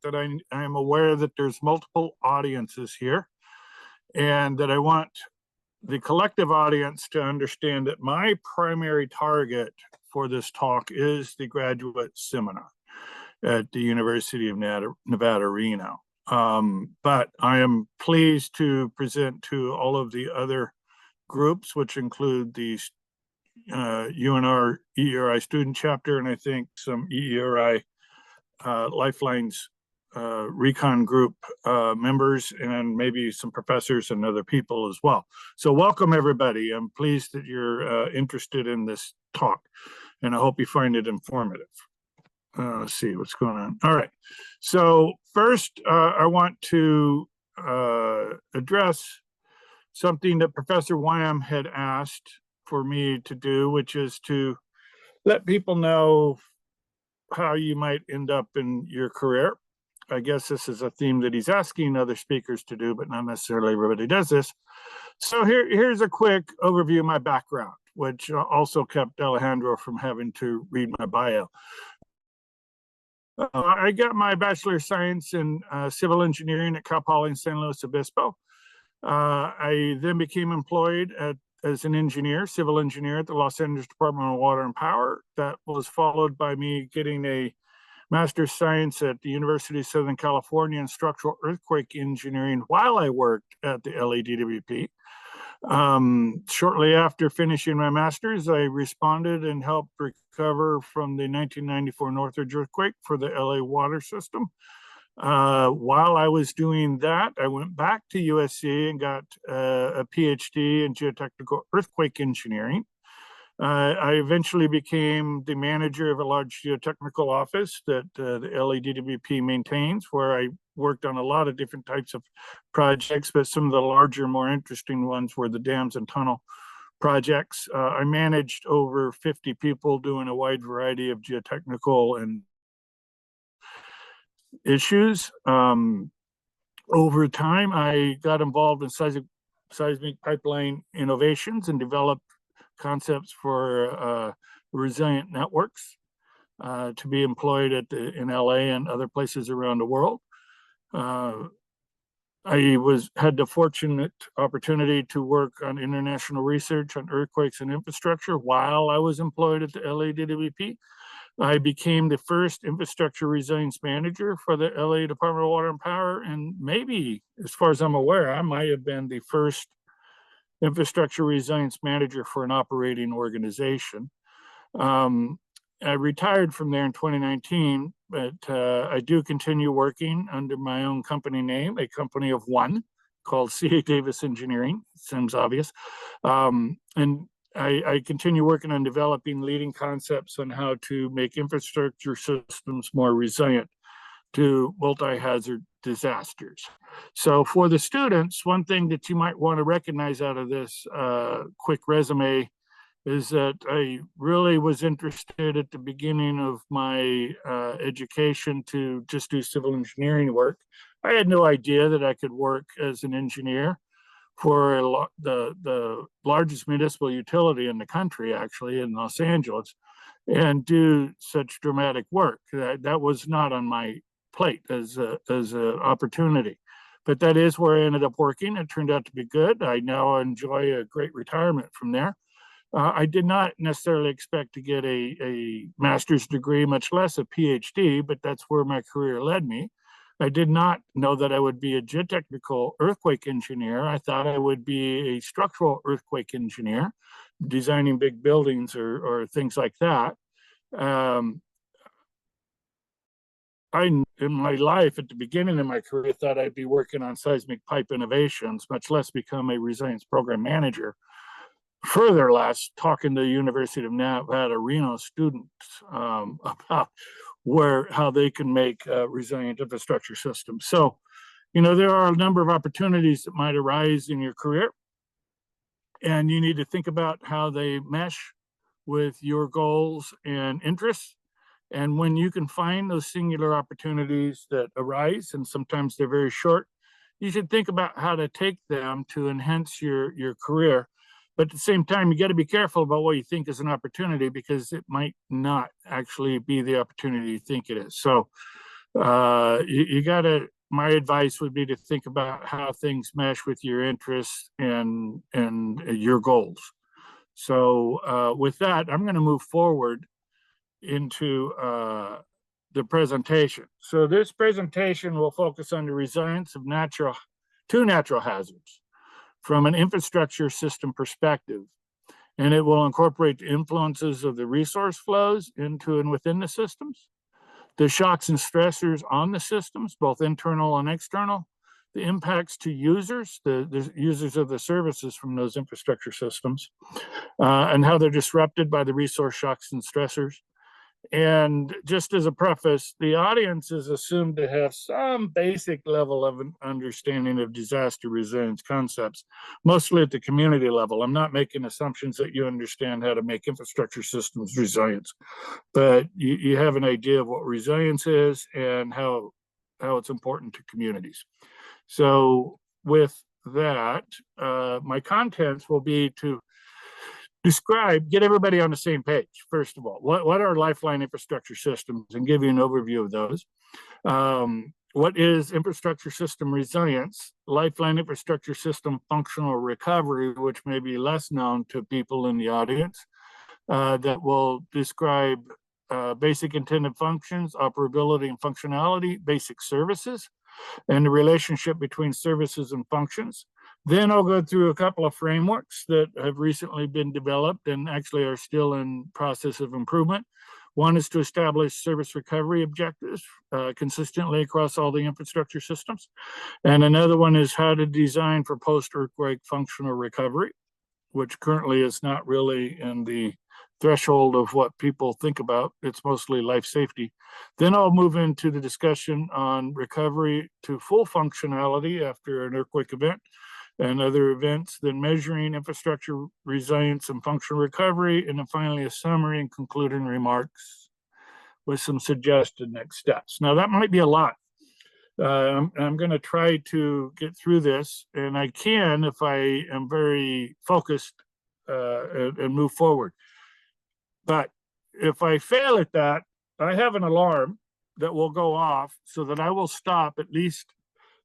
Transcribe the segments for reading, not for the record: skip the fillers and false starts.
that I am aware that there's multiple audiences here, and that I want the collective audience to understand that my primary target for this talk is the graduate seminar at the University of Nevada, Reno. But I am pleased to present to all of the other groups, which include the UNR EERI student chapter, and I think some EERI Lifeline's recon group members, and maybe some professors and other people as well. So welcome everybody. I'm pleased that you're interested in this talk, and I hope you find it informative. Let's see what's going on. All right. So first, I want to address something that Professor Wham had asked for me to do, which is to let people know how you might end up in your career. I guess this is a theme that he's asking other speakers to do, but not necessarily everybody does this. So here's a quick overview of my background, which also kept Alejandro from having to read my bio. I got my Bachelor of Science in Civil Engineering at Cal Poly in San Luis Obispo. I then became employed as an engineer, civil engineer at the Los Angeles Department of Water and Power. That was followed by me getting a Master's of Science at the University of Southern California in Structural Earthquake Engineering while I worked at the LADWP. Shortly after finishing my master's, I responded and helped recover from the 1994 Northridge earthquake for the LA water system. While I was doing that, I went back to USC and got a Ph.D. in geotechnical earthquake engineering. I eventually became the manager of a large geotechnical office that the LADWP maintains, where I worked on a lot of different types of projects, but some of the larger, more interesting ones were the dams and tunnel projects. I managed over 50 people doing a wide variety of geotechnical and issues. Over time, I got involved in seismic pipeline innovations and developed concepts for resilient networks to be employed in LA and other places around the world. I had the fortunate opportunity to work on international research on earthquakes and infrastructure while I was employed at the LADWP. I became the first infrastructure resilience manager for the LA Department of Water and Power, and maybe, as far as I'm aware, I might have been the first infrastructure resilience manager for an operating organization. I retired from there in 2019, but I do continue working under my own company name, a company of one called C.A. Davis Engineering. Seems obvious. And I continue working on developing leading concepts on how to make infrastructure systems more resilient to multi-hazard disasters. So for the students, one thing that you might want to recognize out of this quick resume is that I really was interested at the beginning of my education to just do civil engineering work. I had no idea that I could work as an engineer for the largest municipal utility in the country, actually, in Los Angeles, and do such dramatic work. That was not on my plate as an opportunity. But that is where I ended up working. It turned out to be good. I now enjoy a great retirement from there. I did not necessarily expect to get a master's degree, much less a PhD, but that's where my career led me. I did not know that I would be a geotechnical earthquake engineer. I thought I would be a structural earthquake engineer, designing big buildings or things like that. In my life, at the beginning of my career, thought I'd be working on seismic pipe innovations, much less become a resilience program manager. Further less, talking to the University of Nevada, Reno students about how they can make resilient infrastructure systems. So, there are a number of opportunities that might arise in your career, and you need to think about how they mesh with your goals and interests. And when you can find those singular opportunities that arise, and sometimes they're very short, you should think about how to take them to enhance your career. But at the same time, you got to be careful about what you think is an opportunity, because it might not actually be the opportunity you think it is. So You gotta, my advice would be to think about how things mesh with your interests and your goals. So with that, I'm going to move forward into the presentation. So this presentation will focus on the resilience of two natural hazards from an infrastructure system perspective. And it will incorporate the influences of the resource flows into and within the systems, the shocks and stressors on the systems, both internal and external, the impacts to users, the users of the services from those infrastructure systems, and how they're disrupted by the resource shocks and stressors. And just as a preface, the audience is assumed to have some basic level of an understanding of disaster resilience concepts, mostly at the community level. I'm not making assumptions that you understand how to make infrastructure systems resilient, but you have an idea of what resilience is and how it's important to communities. So with that, my contents will be to get everybody on the same page. First of all, what are Lifeline infrastructure systems, and give you an overview of those. What is infrastructure system resilience? Lifeline infrastructure system functional recovery, which may be less known to people in the audience, that will describe basic intended functions, operability and functionality, basic services, and the relationship between services and functions. Then I'll go through a couple of frameworks that have recently been developed and actually are still in process of improvement. One is to establish service recovery objectives consistently across all the infrastructure systems. And another one is how to design for post-earthquake functional recovery, which currently is not really in the threshold of what people think about. It's mostly life safety. Then I'll move into the discussion on recovery to full functionality after an earthquake event and other events, then measuring infrastructure resilience and functional recovery, and then finally a summary and concluding remarks with some suggested next steps. Now that might be a lot. I'm going to try to get through this, and I can if I am very focused and move forward. But if I fail at that, I have an alarm that will go off so that I will stop at least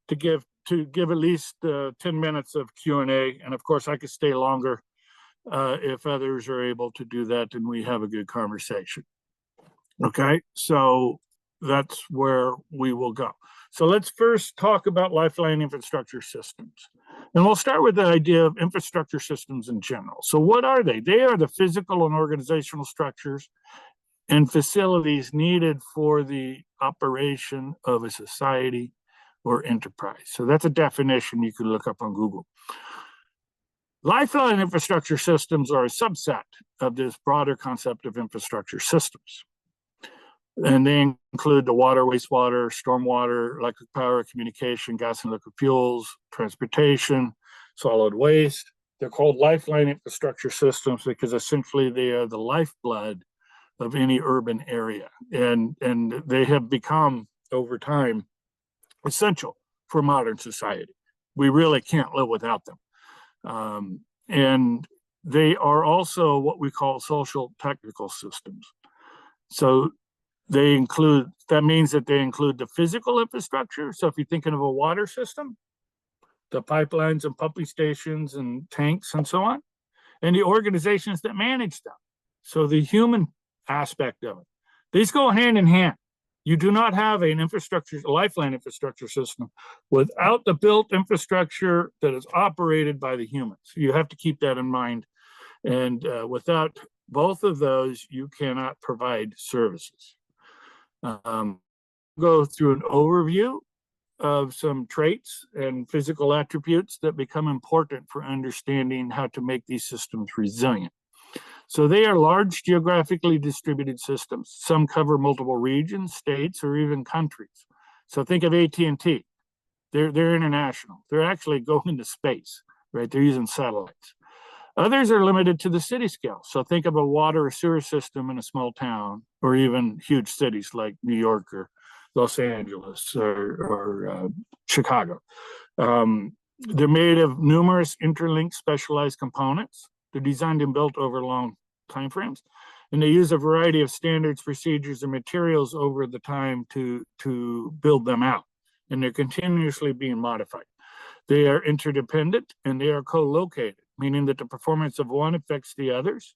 to give at least 10 minutes of Q&A. And of course, I could stay longer if others are able to do that and we have a good conversation. Okay, so that's where we will go. So let's first talk about Lifeline infrastructure systems. And we'll start with the idea of infrastructure systems in general. So what are they? They are the physical and organizational structures and facilities needed for the operation of a society or enterprise. So that's a definition you can look up on Google. Lifeline infrastructure systems are a subset of this broader concept of infrastructure systems. And they include the water, wastewater, stormwater, electric power, communication, gas and liquid fuels, transportation, solid waste. They're called Lifeline infrastructure systems because essentially they are the lifeblood of any urban area. And they have become, over time, essential for modern society. We really can't live without them. And they are also what we call social technical systems. So that means that they include the physical infrastructure. So if you're thinking of a water system, the pipelines and pumping stations and tanks and so on, and the organizations that manage them. So the human aspect of it. These go hand in hand. You do not have a Lifeline infrastructure system without the built infrastructure that is operated by the humans. You have to keep that in mind. And without both of those, you cannot provide services. Go through an overview of some traits and physical attributes that become important for understanding how to make these systems resilient. So they are large geographically distributed systems. Some cover multiple regions, states, or even countries. So think of AT&T. They're international. They're actually going into space, right? They're using satellites. Others are limited to the city scale. So think of a water or sewer system in a small town, or even huge cities like New York or Los Angeles or Chicago. They're made of numerous interlinked specialized components. They're designed and built over long timeframes. And they use a variety of standards, procedures, and materials over the time to build them out. And they're continuously being modified. They are interdependent and they are co-located, meaning that the performance of one affects the others.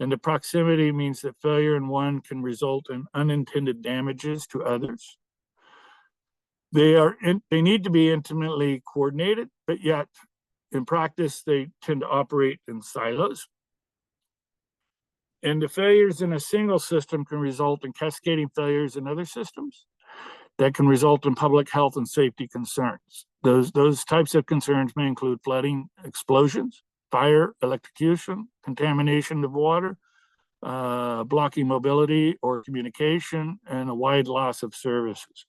And the proximity means that failure in one can result in unintended damages to others. They need to be intimately coordinated, but yet in practice, they tend to operate in silos. And the failures in a single system can result in cascading failures in other systems that can result in public health and safety concerns. Those types of concerns may include flooding, explosions, fire, electrocution, contamination of water, blocking mobility or communication, and a wide loss of services.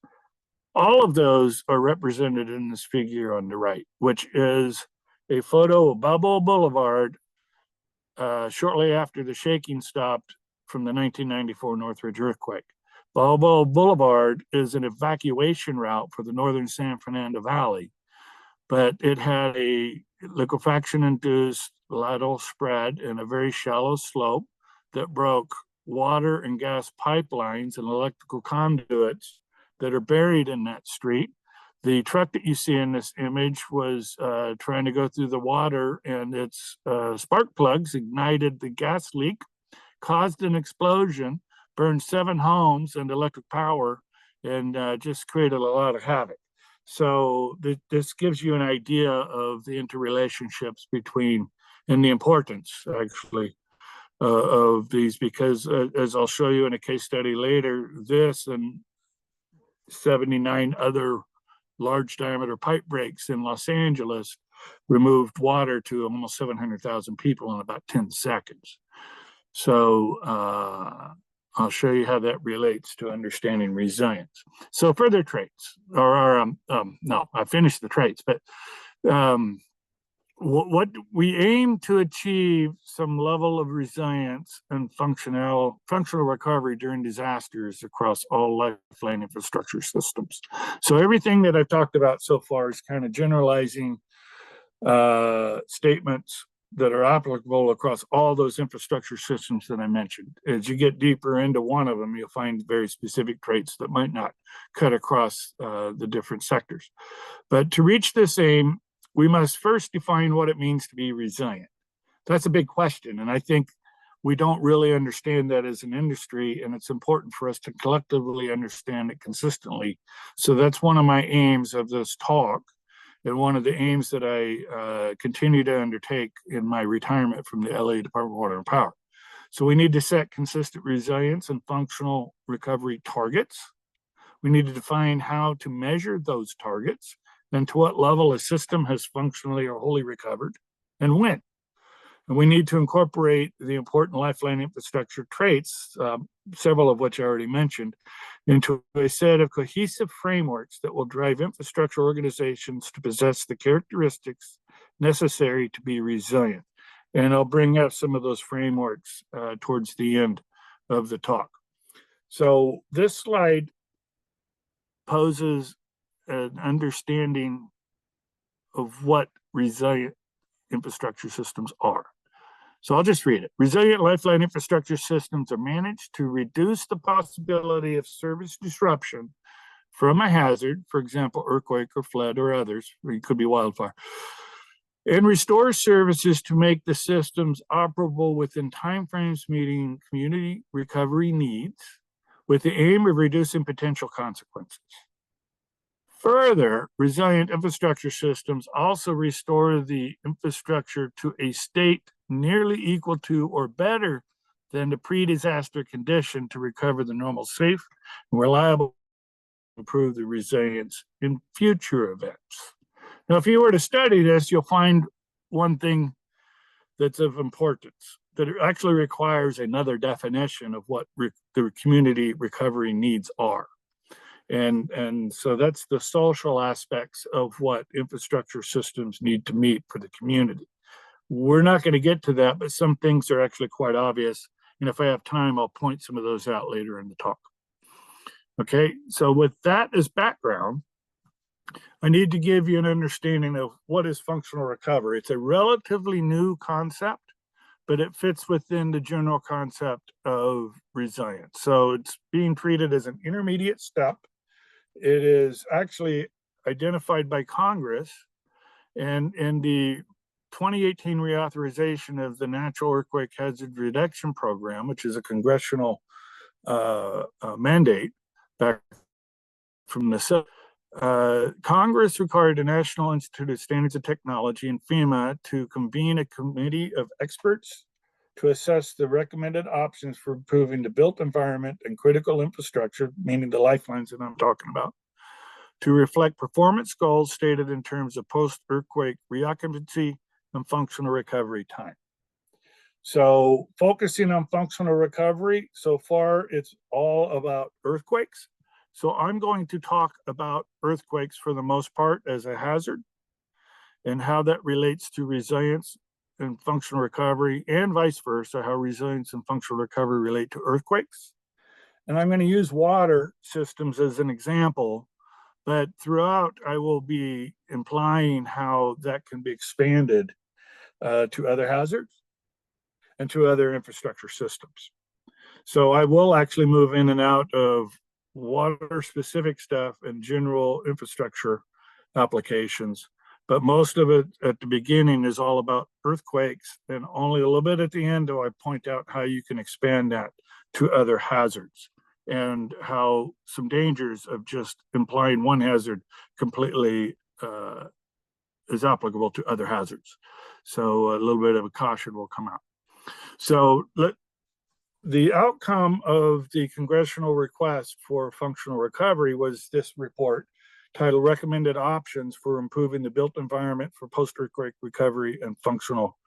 All of those are represented in this figure on the right, which is a photo of Balboa Boulevard shortly after the shaking stopped from the 1994 Northridge earthquake. Balboa Boulevard is an evacuation route for the northern San Fernando Valley, but it had a liquefaction-induced lateral spread and a very shallow slope that broke water and gas pipelines and electrical conduits that are buried in that street. The truck that you see in this image was trying to go through the water, and its spark plugs ignited the gas leak, caused an explosion, burned 7 homes and electric power, and just created a lot of havoc. So this gives you an idea of the interrelationships between and the importance, actually, of these, because as I'll show you in a case study later, this and 79 other large diameter pipe breaks in Los Angeles removed water to almost 700,000 people in about 10 seconds. So I'll show you how that relates to understanding resilience. So further traits, no, I finished the traits, but what we aim to achieve some level of resilience and functional recovery during disasters across all lifeline infrastructure systems. So everything that I've talked about so far is kind of generalizing statements that are applicable across all those infrastructure systems that I mentioned. As you get deeper into one of them, you'll find very specific traits that might not cut across the different sectors. But to reach this aim, we must first define what it means to be resilient. That's a big question, and I think we don't really understand that as an industry, and it's important for us to collectively understand it consistently. So that's one of my aims of this talk, and one of the aims that I continue to undertake in my retirement from the LA Department of Water and Power. So we need to set consistent resilience and functional recovery targets. We need to define how to measure those targets and to what level a system has functionally or wholly recovered, and when. And we need to incorporate the important lifeline infrastructure traits, several of which I already mentioned, into a set of cohesive frameworks that will drive infrastructure organizations to possess the characteristics necessary to be resilient. And I'll bring up some of those frameworks towards the end of the talk. So this slide poses an understanding of what resilient infrastructure systems are. So I'll just read it. Resilient lifeline infrastructure systems are managed to reduce the possibility of service disruption from a hazard, for example, earthquake or flood or others, or it could be wildfire, and restore services to make the systems operable within timeframes meeting community recovery needs with the aim of reducing potential consequences. Further, resilient infrastructure systems also restore the infrastructure to a state nearly equal to or better than the pre-disaster condition to recover the normal, safe, and reliable, improve the resilience in future events. Now, if you were to study this, you'll find one thing that's of importance, that it actually requires another definition of what the community recovery needs are. And so that's the social aspects of what infrastructure systems need to meet for the community. We're not going to get to that, but some things are actually quite obvious. And if I have time, I'll point some of those out later in the talk. Okay, so with that as background, I need to give you an understanding of what is functional recovery. It's a relatively new concept, but it fits within the general concept of resilience. So it's being treated as an intermediate step. It is actually identified by Congress, and in the 2018 reauthorization of the Natural Earthquake Hazard Reduction Program, which is a congressional mandate back from the Congress required the National Institute of Standards and Technology and FEMA to convene a committee of experts to assess the recommended options for improving the built environment and critical infrastructure, meaning the lifelines that I'm talking about, to reflect performance goals stated in terms of post-earthquake reoccupancy and functional recovery time. So focusing on functional recovery, so far it's all about earthquakes. So I'm going to talk about earthquakes for the most part as a hazard and how that relates to resilience and functional recovery, and vice versa, how resilience and functional recovery relate to earthquakes. And I'm going to use water systems as an example, but throughout I will be implying how that can be expanded to other hazards and to other infrastructure systems. So I will actually move in and out of water specific stuff and general infrastructure applications, but most of it at the beginning is all about earthquakes, and only a little bit at the end do I point out how you can expand that to other hazards and how some dangers of just implying one hazard completely is applicable to other hazards. So a little bit of a caution will come out. So the outcome of the congressional request for functional recovery was this report titled Recommended Options for Improving the Built Environment for Post-Earthquake Recovery and Functional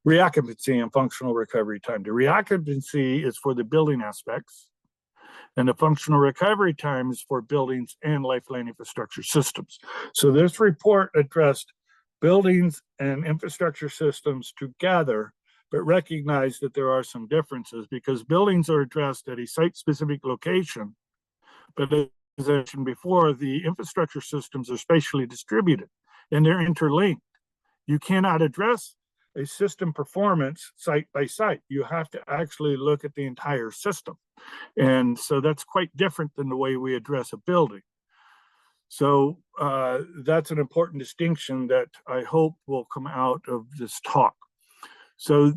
Reoccupancy and Functional Recovery Time. The reoccupancy is for the building aspects, and the functional recovery time is for buildings and lifeline infrastructure systems. So this report addressed buildings and infrastructure systems together, but recognize that there are some differences because buildings are addressed at a site-specific location, but as I mentioned before, the infrastructure systems are spatially distributed and they're interlinked. You cannot address a system performance site by site. You have to actually look at the entire system. And so that's quite different than the way we address a building. So that's an important distinction that I hope will come out of this talk. So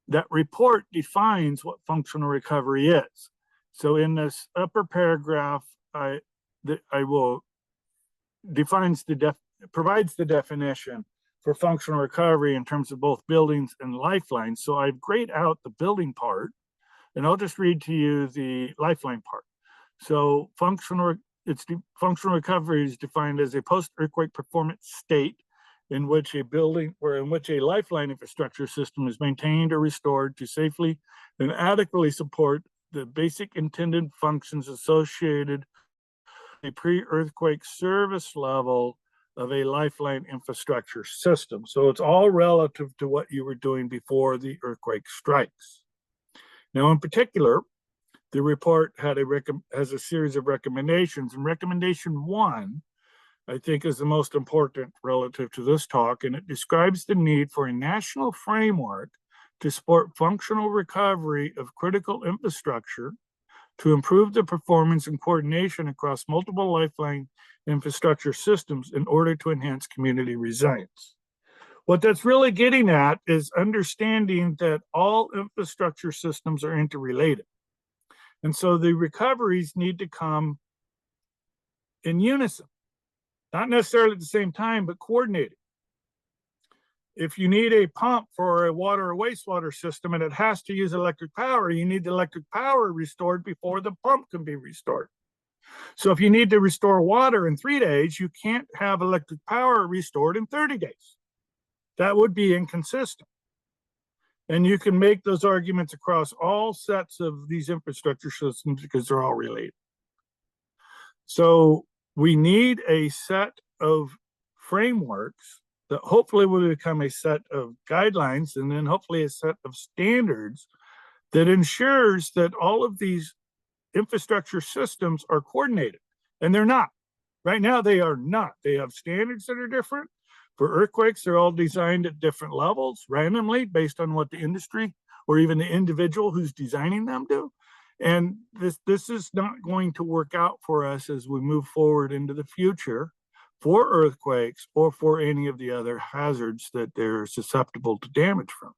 that report defines what functional recovery is. So in this upper paragraph, provides the definition for functional recovery in terms of both buildings and lifelines. So I've grayed out the building part, and I'll just read to you the lifeline part. So functional recovery is defined as a post-earthquake performance state in which a building or in which a lifeline infrastructure system is maintained or restored to safely and adequately support the basic intended functions associated with a pre-earthquake service level of a lifeline infrastructure system. So it's all relative to what you were doing before the earthquake strikes. Now, in particular, the report has a series of recommendations, and recommendation 1 I think is the most important relative to this talk, and it describes the need for a national framework to support functional recovery of critical infrastructure to improve the performance and coordination across multiple lifeline infrastructure systems in order to enhance community resilience. What that's really getting at is understanding that all infrastructure systems are interrelated. And so the recoveries need to come in unison. Not necessarily at the same time, but coordinated. If you need a pump for a water or wastewater system and it has to use electric power, you need the electric power restored before the pump can be restored. So if you need to restore water in 3 days, you can't have electric power restored in 30 days. That would be inconsistent. And you can make those arguments across all sets of these infrastructure systems because they're all related. So we need a set of frameworks that hopefully will become a set of guidelines and then hopefully a set of standards that ensures that all of these infrastructure systems are coordinated. And they're not. Right now, they are not. They have standards that are different, For earthquakes, they're all designed at different levels, randomly, based on what the industry or even the individual who's designing them do. And this is not going to work out for us as we move forward into the future for earthquakes or for any of the other hazards that they're susceptible to damage from.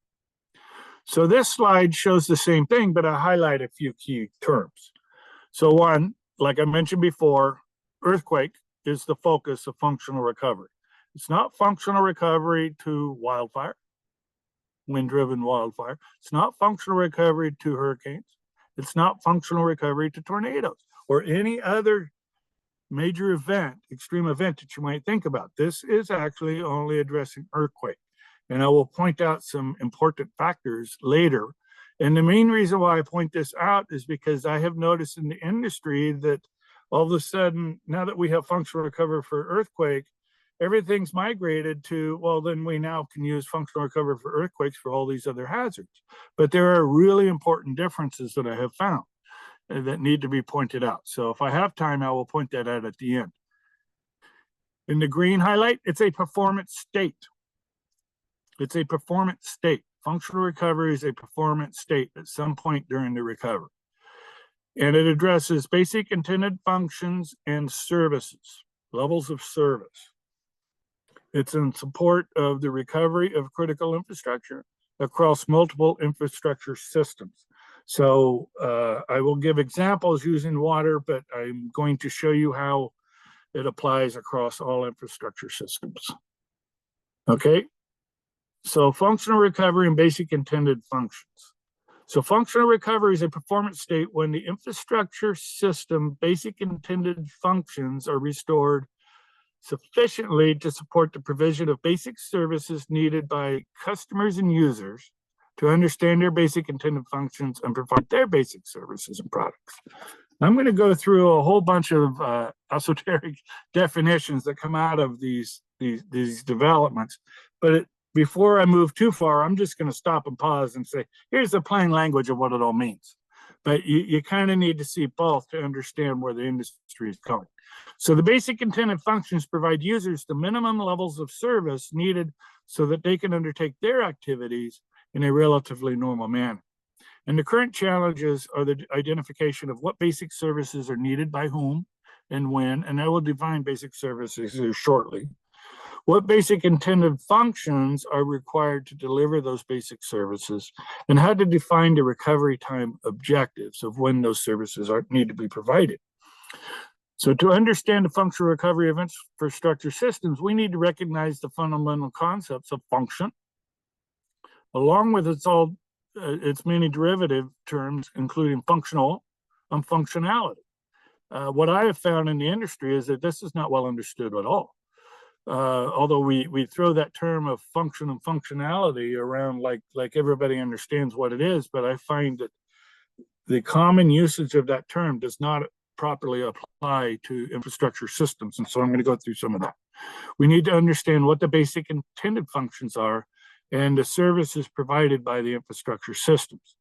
So this slide shows the same thing, but I highlight a few key terms. So one, like I mentioned before, earthquake is the focus of functional recovery. It's not functional recovery to wildfire, wind-driven wildfire. It's not functional recovery to hurricanes. It's not functional recovery to tornadoes or any other major event, extreme event that you might think about. This is actually only addressing earthquake. And I will point out some important factors later. And the main reason why I point this out is because I have noticed in the industry that all of a sudden, now that we have functional recovery for earthquake, everything's migrated to, well, then we now can use functional recovery for earthquakes for all these other hazards. But there are really important differences that I have found that need to be pointed out. So if I have time, I will point that out at the end. In the green highlight, it's a performance state. It's a performance state. Functional recovery is a performance state at some point during the recovery. And it addresses basic intended functions and services, levels of service. It's in support of the recovery of critical infrastructure across multiple infrastructure systems. So I will give examples using water, but I'm going to show you how it applies across all infrastructure systems. Okay, so functional recovery and basic intended functions. So functional recovery is a performance state when the infrastructure system basic intended functions are restored sufficiently to support the provision of basic services needed by customers and users to understand their basic intended functions and provide their basic services and products. I'm going to go through a whole bunch of esoteric definitions that come out of these developments, but before I move too far, I'm just going to stop and pause and say, here's the plain language of what it all means. But you kind of need to see both to understand where the industry is going. So the basic intended functions provide users the minimum levels of service needed so that they can undertake their activities in a relatively normal manner. And the current challenges are the identification of what basic services are needed by whom and when, and I will define basic services here shortly. What basic intended functions are required to deliver those basic services, and how to define the recovery time objectives of when those services need to be provided. So to understand the functional recovery of infrastructure systems, we need to recognize the fundamental concepts of function, along with its many derivative terms, including functional and functionality. What I have found in the industry is that this is not well understood at all. Although we throw that term of function and functionality around like everybody understands what it is, but I find that the common usage of that term does not properly apply to infrastructure systems. And so I'm going to go through some of that. We need to understand what the basic intended functions are and the services provided by the infrastructure systems.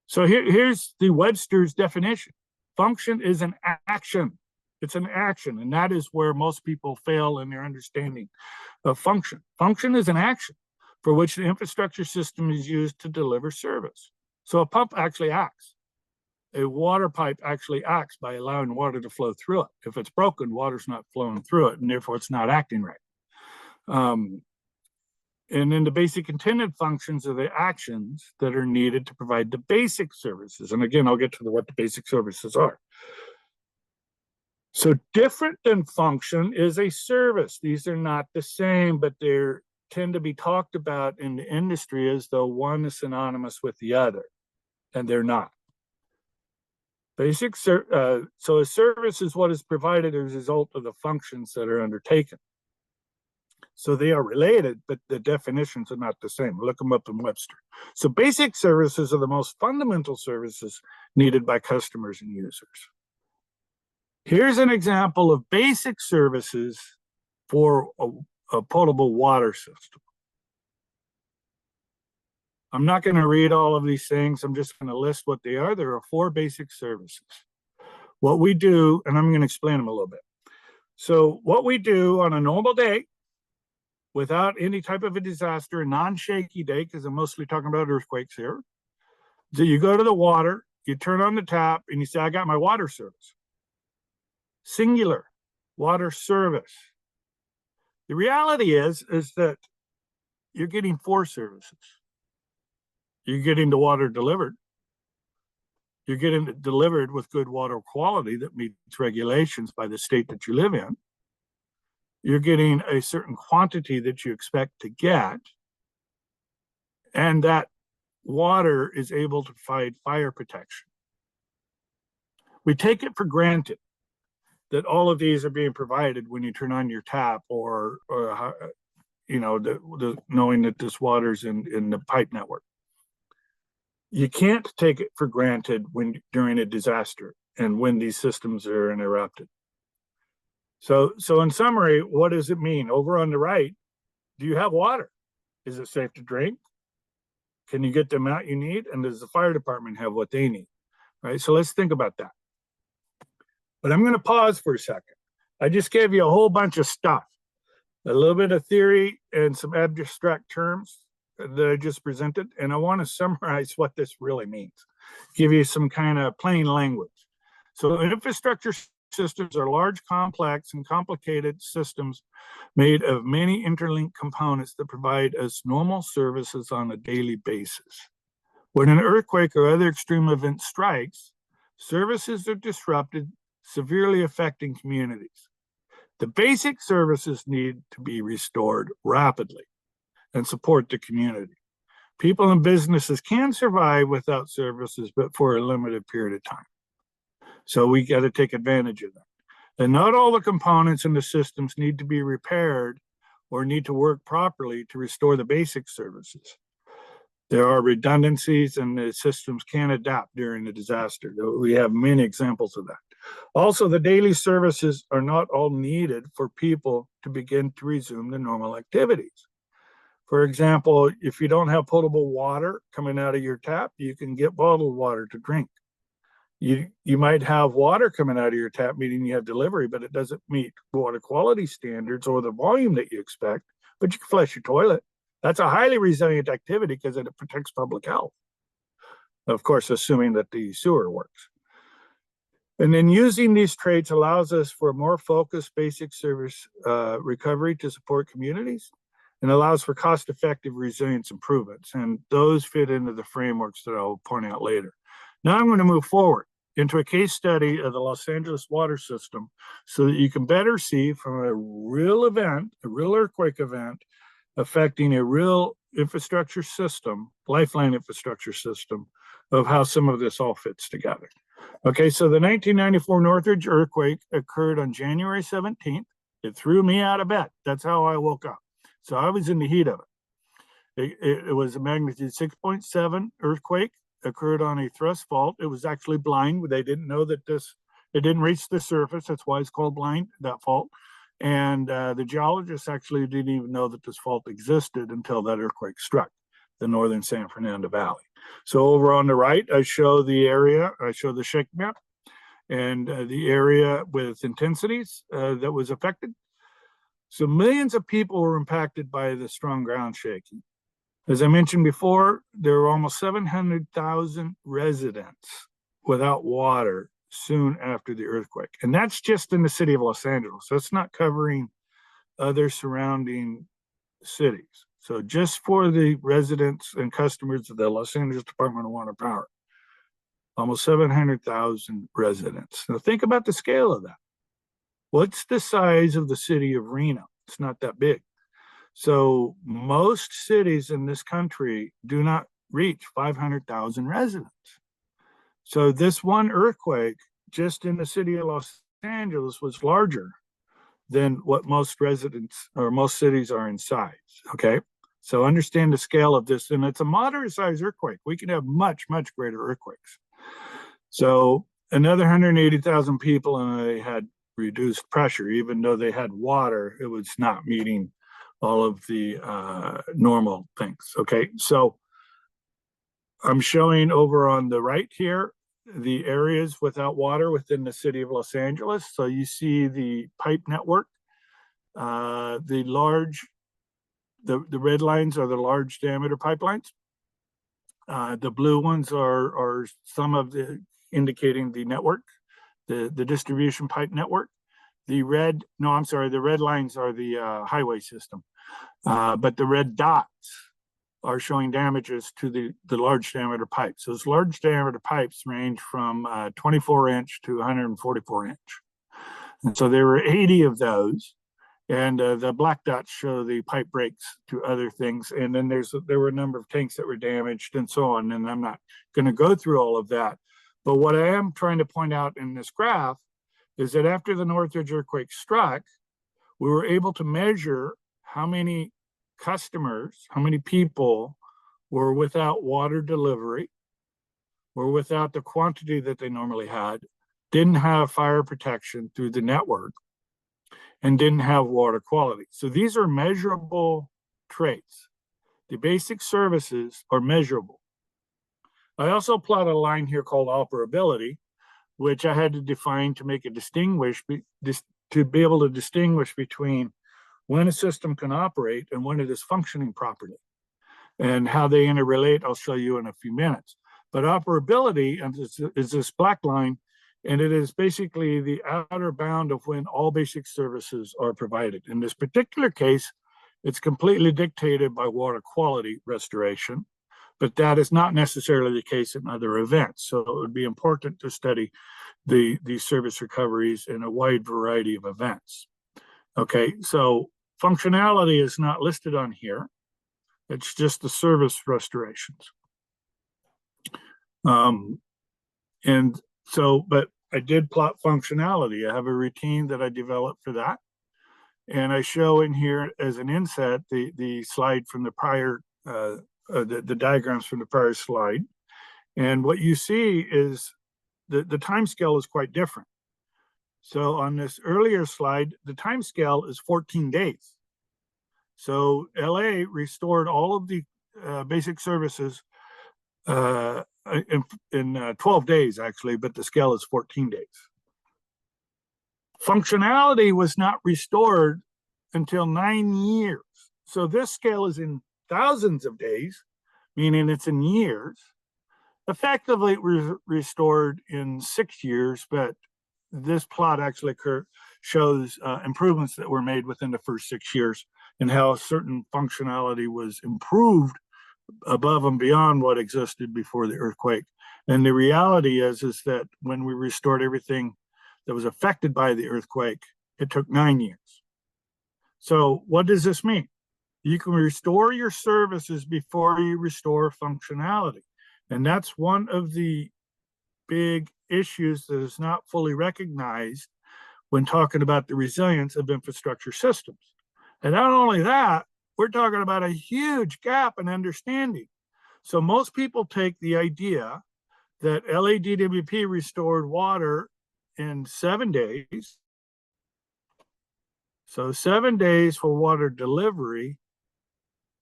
So here's the Webster's definition. Function is an action. It's an action, and that is where most people fail in their understanding of function. Function is an action for which the infrastructure system is used to deliver service. So a pump actually acts. A water pipe actually acts by allowing water to flow through it. If it's broken, water's not flowing through it, and therefore it's not acting right. And then the basic intended functions are the actions that are needed to provide the basic services. And again, I'll get to what the basic services are. So different than function is a service. These are not the same, but they tend to be talked about in the industry as though one is synonymous with the other, and they're not. So a service is what is provided as a result of the functions that are undertaken. So they are related, but the definitions are not the same. Look them up in Webster. So basic services are the most fundamental services needed by customers and users. Here's an example of basic services for a potable water system. I'm not going to read all of these things. I'm just going to list what they are. There are 4 basic services. What we do, and I'm going to explain them a little bit. So what we do on a normal day without any type of a disaster, a non-shaky day, because I'm mostly talking about earthquakes here. So you go to the water, you turn on the tap, and you say, I got my water service. Singular, water service. The reality is that you're getting 4 services. You're getting the water delivered. You're getting it delivered with good water quality that meets regulations by the state that you live in. You're getting a certain quantity that you expect to get, and that water is able to provide fire protection. We take it for granted that all of these are being provided when you turn on your tap, or you know, knowing that this water's in the pipe network. You can't take it for granted during a disaster and when these systems are interrupted. So in summary, what does it mean? Over on the right, do you have water? Is it safe to drink? Can you get the amount you need? And does the fire department have what they need? Right. So let's think about that. But I'm going to pause for a second. I just gave you a whole bunch of stuff, a little bit of theory and some abstract terms that I just presented. And I want to summarize what this really means, give you some kind of plain language. So infrastructure systems are large, complex, and complicated systems made of many interlinked components that provide us normal services on a daily basis. When an earthquake or other extreme event strikes, services are disrupted, severely affecting communities. The basic services need to be restored rapidly and support the community. People and businesses can survive without services, but for a limited period of time. So we got to take advantage of that. And not all the components in the systems need to be repaired or need to work properly to restore the basic services. There are redundancies, and the systems can adapt during a disaster. We have many examples of that. Also, the daily services are not all needed for people to begin to resume the normal activities. For example, if you don't have potable water coming out of your tap, you can get bottled water to drink. You might have water coming out of your tap, meaning you have delivery, but it doesn't meet water quality standards or the volume that you expect, but you can flush your toilet. That's a highly resilient activity because it protects public health. Of course, assuming that the sewer works. And then using these traits allows us for more focused basic service recovery to support communities, and allows for cost-effective resilience improvements. And those fit into the frameworks that I'll point out later. Now I'm going to move forward into a case study of the Los Angeles water system so that you can better see from a real event, a real earthquake event, affecting a real infrastructure system, Lifeline infrastructure system, of how some of this all fits together. Okay, so the 1994 Northridge earthquake occurred on January 17th. It threw me out of bed. That's how I woke up. So I was in the heat of it. It was a magnitude 6.7 earthquake, occurred on a thrust fault. It was actually blind. They didn't know that it didn't reach the surface. That's why it's called blind, that fault. And the geologists actually didn't even know that this fault existed until that earthquake struck the northern San Fernando Valley. So over on the right, I show the area, I show the shake map, and the area with intensities that was affected. So millions of people were impacted by the strong ground shaking. As I mentioned before, there were almost 700,000 residents without water soon after the earthquake. And that's just in the city of Los Angeles. That's not covering other surrounding cities. So just for the residents and customers of the Los Angeles Department of Water and Power, almost 700,000 residents. Now think about the scale of that. What's the size of the city of Reno? It's not that big. So most cities in this country do not reach 500,000 residents. So this one earthquake just in the city of Los Angeles was larger than what most residents or most cities are in size, okay? So understand the scale of this, and it's a moderate size earthquake. We can have much, much greater earthquakes. So another 180,000 people, and they had reduced pressure. Even though they had water, it was not meeting all of the normal things, okay? So I'm showing over on the right here the areas without water within the city of Los Angeles. So you see the pipe network, the large The red lines are the large diameter pipelines. The blue ones are some of the indicating the network, the distribution pipe network. The red lines are the highway system. But the red dots are showing damages to the large diameter pipes. Those large diameter pipes range from 24 inch to 144 inch. And so there were 80 of those. And the black dots show the pipe breaks to other things. And then there were a number of tanks that were damaged and so on. And I'm not going to go through all of that. But what I am trying to point out in this graph is that after the Northridge earthquake struck, we were able to measure how many customers, how many people were without water delivery, were without the quantity that they normally had, didn't have fire protection through the network, and didn't have water quality. So these are measurable traits. The basic services are measurable. I also plot a line here called operability, which I had to define to make it to be able to distinguish between when a system can operate and when it is functioning properly. And how they interrelate, I'll show you in a few minutes. But operability is this black line, and it is basically the outer bound of when all basic services are provided. In this particular case, it's completely dictated by water quality restoration, but that is not necessarily the case in other events. So it would be important to study the service recoveries in a wide variety of events. Okay, so functionality is not listed on here. It's just the service restorations. But I did plot functionality. I have a routine that I developed for that. And I show in here as an inset the slide from the prior, the diagrams from the prior slide. And what you see is the time scale is quite different. So on this earlier slide, the time scale is 14 days. So LA restored all of the basic services in 12 days, actually, but the scale is 14 days. Functionality was not restored until 9 years. So this scale is in thousands of days, meaning it's in years. Effectively, it was restored in 6 years, but this plot actually shows improvements that were made within the first 6 years and how certain functionality was improved above and beyond what existed before the earthquake. And the reality is that when we restored everything that was affected by the earthquake, it took 9 years. So what does this mean? You can restore your services before you restore functionality. And that's one of the big issues that is not fully recognized when talking about the resilience of infrastructure systems. And not only that, we're talking about a huge gap in understanding. So most people take the idea that LADWP restored water in 7 days. So 7 days for water delivery,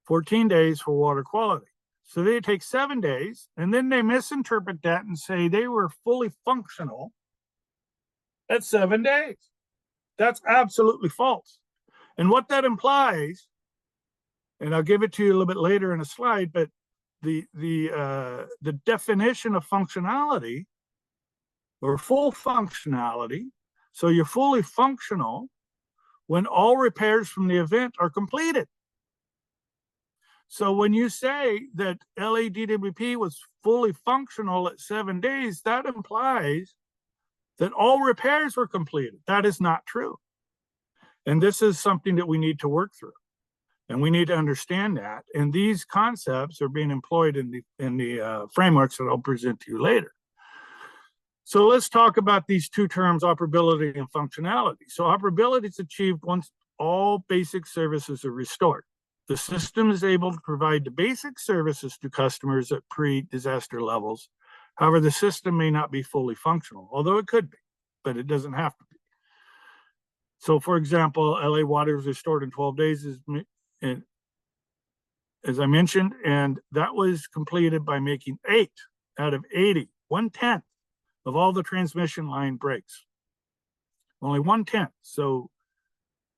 14 days for water quality. So they take 7 days and then they misinterpret that and say they were fully functional at 7 days. That's absolutely false. And what that implies, and I'll give it to you a little bit later in a slide, but the definition of functionality or full functionality, so you're fully functional when all repairs from the event are completed. So when you say that LADWP was fully functional at 7 days, that implies that all repairs were completed. That is not true. And this is something that we need to work through. And we need to understand that. And these concepts are being employed in the frameworks that I'll present to you later. So let's talk about these two terms, operability and functionality. So operability is achieved once all basic services are restored. The system is able to provide the basic services to customers at pre-disaster levels. However, the system may not be fully functional, although it could be, but it doesn't have to be. So for example, LA water was restored in 12 days, as I mentioned, and that was completed by making 8 out of 80, 1/10 of all the transmission line breaks. Only 1/10. So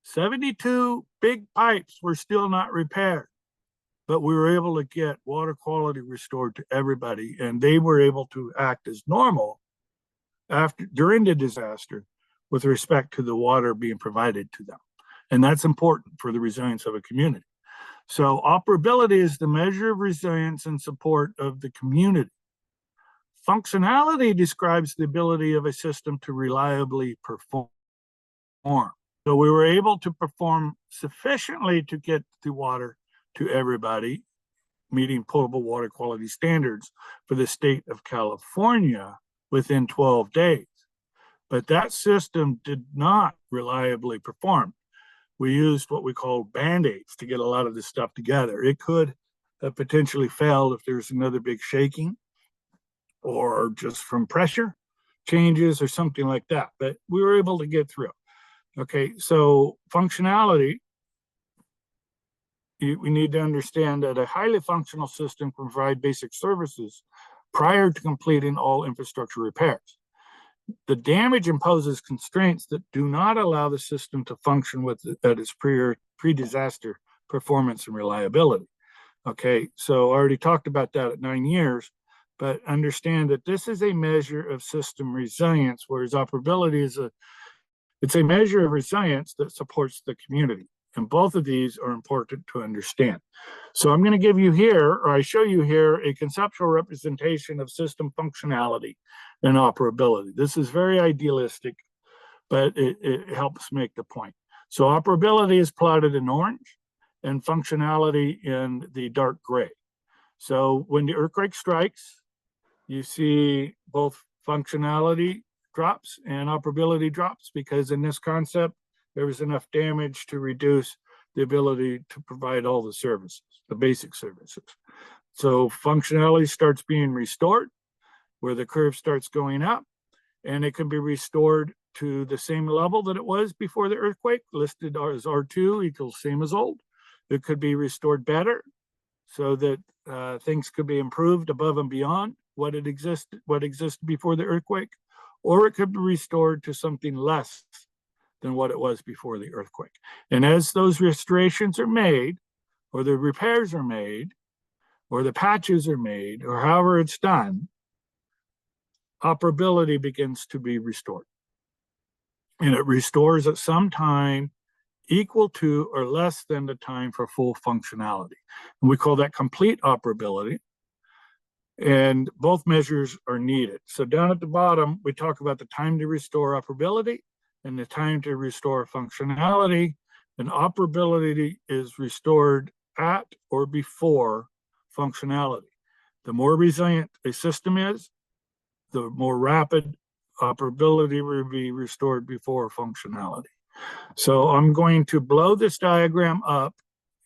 72 big pipes were still not repaired, but we were able to get water quality restored to everybody, and they were able to act as normal during the disaster with respect to the water being provided to them. And that's important for the resilience of a community. So operability is the measure of resilience and support of the community. Functionality describes the ability of a system to reliably perform. So we were able to perform sufficiently to get the water to everybody, meeting potable water quality standards for the state of California within 12 days. But that system did not reliably perform. We used what we call band-aids to get a lot of this stuff together. It could have potentially failed if there's another big shaking or just from pressure changes or something like that. But we were able to get through. Okay, so functionality, we need to understand that a highly functional system can provide basic services prior to completing all infrastructure repairs. The damage imposes constraints that do not allow the system to function at its pre-disaster performance and reliability. Okay, so I already talked about that at 9 years, but understand that this is a measure of system resilience, whereas operability is it's a measure of resilience that supports the community. And both of these are important to understand. So I'm going to give you here, or I show you here, a conceptual representation of system functionality and operability. This is very idealistic, but it helps make the point. So operability is plotted in orange and functionality in the dark gray. So when the earthquake strikes, you see both functionality drops and operability drops, because in this concept, there was enough damage to reduce the ability to provide all the services, the basic services. So functionality starts being restored, where the curve starts going up, and it can be restored to the same level that it was before the earthquake, listed as R2 equals same as old. It could be restored better so that things could be improved above and beyond what existed before the earthquake, or it could be restored to something less than what it was before the earthquake. And as those restorations are made, or the repairs are made, or the patches are made, or however it's done, operability begins to be restored. And it restores at some time equal to or less than the time for full functionality. And we call that complete operability. And both measures are needed. So down at the bottom, we talk about the time to restore operability and the time to restore functionality. And operability is restored at or before functionality. The more resilient a system is, the more rapid operability will be restored before functionality. So I'm going to blow this diagram up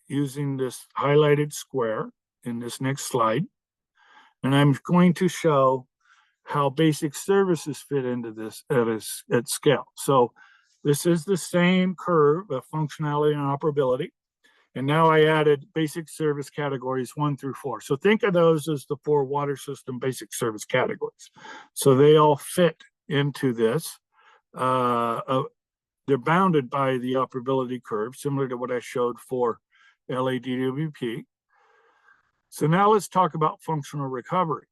using this highlighted square in this next slide. And I'm going to show how basic services fit into this at scale. So this is the same curve of functionality and operability. And now I added basic service categories 1 through 4. So think of those as the 4 water system basic service categories. So they all fit into this. They're bounded by the operability curve, similar to what I showed for LADWP. So now let's talk about functional recovery.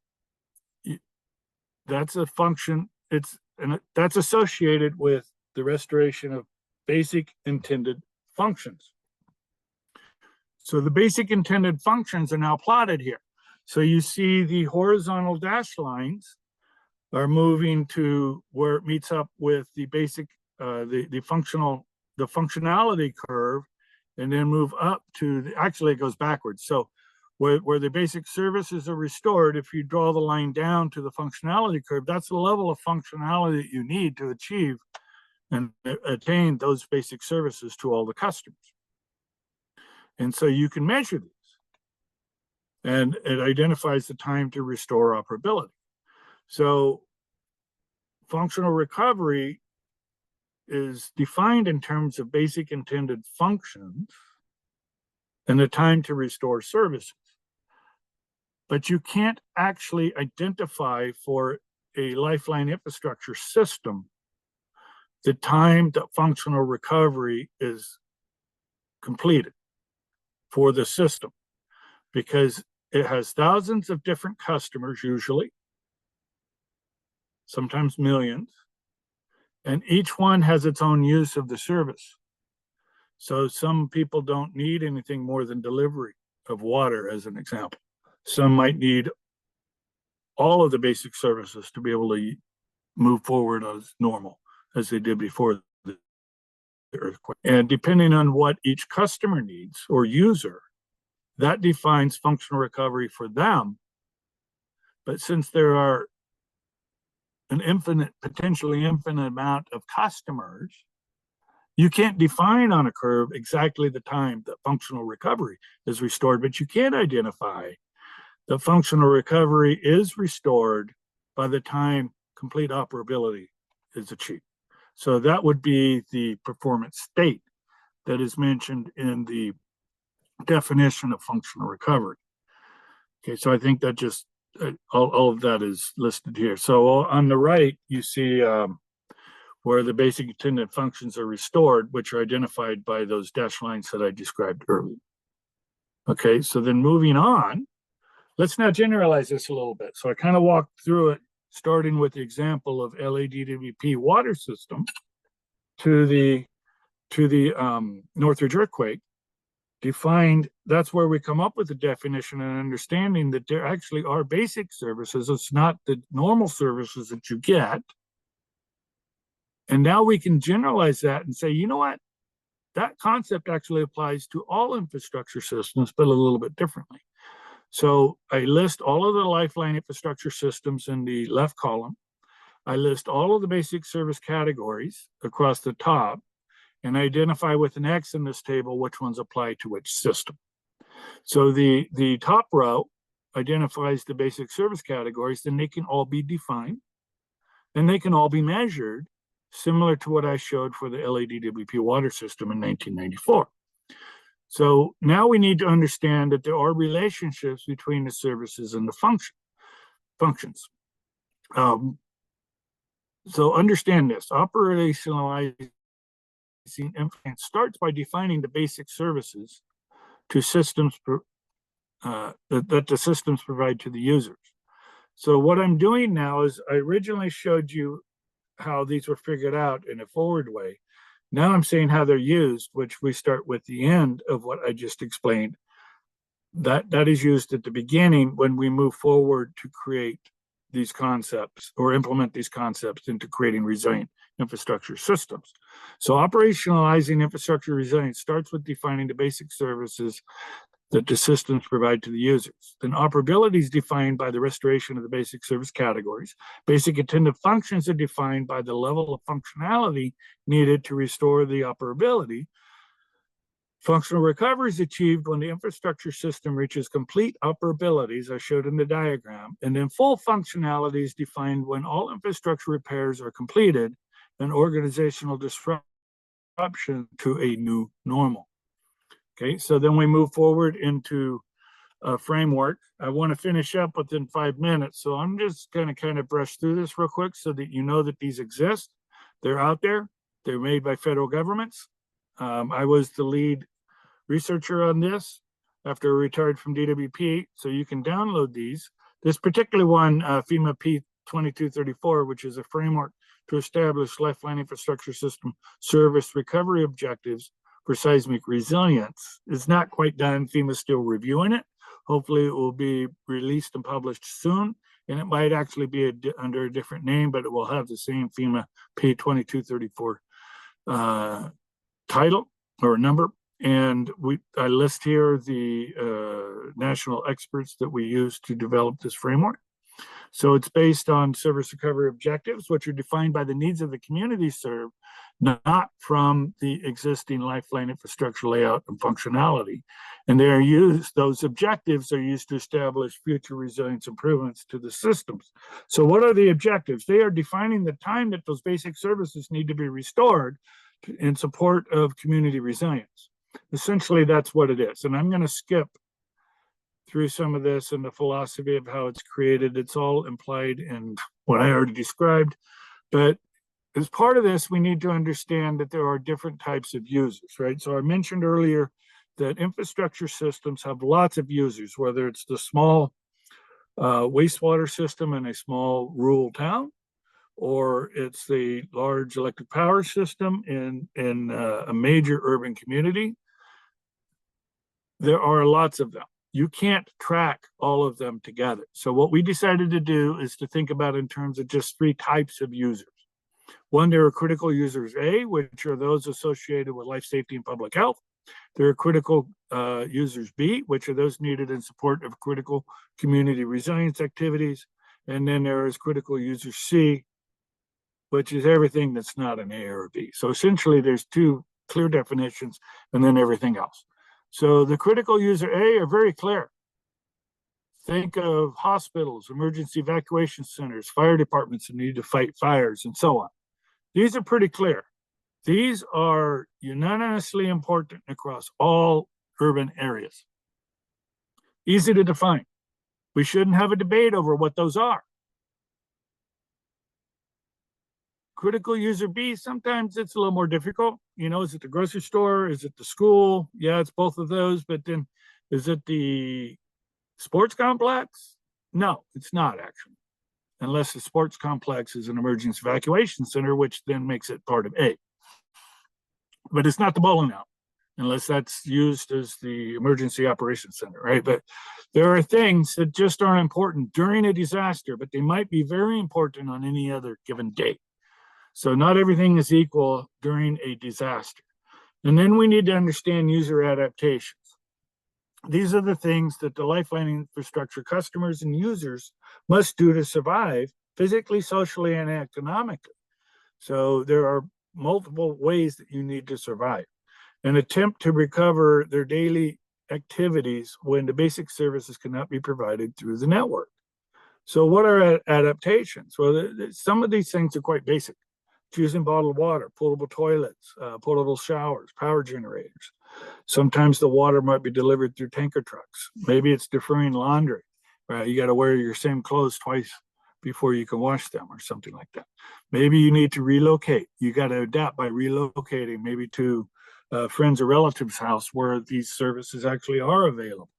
That's a function, that's associated with the restoration of basic intended functions. So the basic intended functions are now plotted here. So you see the horizontal dashed lines are moving to where it meets up with the basic, the functionality curve, and then move up to actually it goes backwards. So where the basic services are restored, if you draw the line down to the functionality curve, that's the level of functionality that you need to achieve and attain those basic services to all the customers. And so you can measure these, and it identifies the time to restore operability. So functional recovery is defined in terms of basic intended functions and the time to restore services. But you can't actually identify for a Lifeline infrastructure system the time that functional recovery is completed for the system, because it has thousands of different customers, usually, sometimes millions, and each one has its own use of the service. So some people don't need anything more than delivery of water, as an example. Some might need all of the basic services to be able to move forward as normal, as they did before the earthquake. And depending on what each customer needs or user, that defines functional recovery for them. But since there are an potentially infinite amount of customers, you can't define on a curve exactly the time that functional recovery is restored, but you can identify that functional recovery is restored by the time complete operability is achieved. So that would be the performance state that is mentioned in the definition of functional recovery. Okay, so I think that just all of that is listed here. So on the right, you see where the basic attendant functions are restored, which are identified by those dashed lines that I described earlier. Okay, so then moving on, let's now generalize this a little bit. So I kind of walked through it, starting with the example of LADWP water system to the Northridge earthquake. Defined, that's where we come up with the definition and understanding that there actually are basic services. It's not the normal services that you get. And now we can generalize that and say, you know what? That concept actually applies to all infrastructure systems, but a little bit differently. So I list all of the Lifeline infrastructure systems in the left column. I list all of the basic service categories across the top, and identify with an X in this table which ones apply to which system. So the top row identifies the basic service categories, then they can all be defined, and they can all be measured, similar to what I showed for the LADWP water system in 1994. So now we need to understand that there are relationships between the services and the functions. So understand this, operationalizing starts by defining the basic services to systems that the systems provide to the users. So what I'm doing now is I originally showed you how these were figured out in a forward way. Now I'm saying how they're used, which we start with the end of what I just explained. That is used at the beginning when we move forward to create these concepts or implement these concepts into creating resilient infrastructure systems. So operationalizing infrastructure resilience starts with defining the basic services that the systems provide to the users. Then operability is defined by the restoration of the basic service categories. Basic attendant functions are defined by the level of functionality needed to restore the operability. Functional recovery is achieved when the infrastructure system reaches complete operability, as I showed in the diagram, and then full functionality is defined when all infrastructure repairs are completed and organizational disruption to a new normal. Okay, so then we move forward into a framework. I want to finish up within 5 minutes, so I'm just going to kind of brush through this real quick so that you know that these exist. They're out there. They're made by federal governments. I was the lead researcher on this after I retired from DWP, so you can download these. This particular one, FEMA P2234, which is a framework to establish Lifeline infrastructure system service recovery objectives for seismic resilience, is not quite done. FEMA's still reviewing it. Hopefully it will be released and published soon, and it might actually be under a different name, but it will have the same FEMA P2234 title or number. And I list here the national experts that we use to develop this framework. So it's based on service recovery objectives, which are defined by the needs of the community served, not from the existing Lifeline infrastructure layout and functionality. And those objectives are used to establish future resilience improvements to the systems. So what are the objectives? They are defining the time that those basic services need to be restored in support of community resilience. Essentially, that's what it is. And I'm going to skip through some of this and the philosophy of how it's created. It's all implied in what I already described. But as part of this, we need to understand that there are different types of users, right? So I mentioned earlier that infrastructure systems have lots of users, whether it's the small wastewater system in a small rural town, or it's the large electric power system in a major urban community. There are lots of them. You can't track all of them together. So what we decided to do is to think about in terms of just three types of users. One, there are critical users A, which are those associated with life safety and public health. There are critical users B, which are those needed in support of critical community resilience activities. And then there is critical user C, which is everything that's not an A or a B. So essentially there's two clear definitions and then everything else. So the critical user A are very clear. Think of hospitals, emergency evacuation centers, fire departments that need to fight fires and so on. These are pretty clear. These are unanimously important across all urban areas. Easy to define. We shouldn't have a debate over what those are. Critical user B, sometimes it's a little more difficult. You know, is it the grocery store? Is it the school? Yeah, it's both of those. But then is it the sports complex? No, it's not actually. Unless the sports complex is an emergency evacuation center, which then makes it part of A. But it's not the bowling alley, unless that's used as the emergency operations center, right? But there are things that just aren't important during a disaster, but they might be very important on any other given day. So not everything is equal during a disaster. And then we need to understand user adaptations. These are the things that the Lifeline infrastructure customers and users must do to survive physically, socially, and economically. So there are multiple ways that you need to survive. An attempt to recover their daily activities when the basic services cannot be provided through the network. So what are adaptations? Well, some of these things are quite basic. Choosing bottled water, potable toilets, potable showers, power generators. Sometimes the water might be delivered through tanker trucks. Maybe it's deferring laundry. You got to wear your same clothes twice before you can wash them or something like that. Maybe you need to relocate. You got to adapt by relocating maybe to friends or relatives' house where these services actually are available.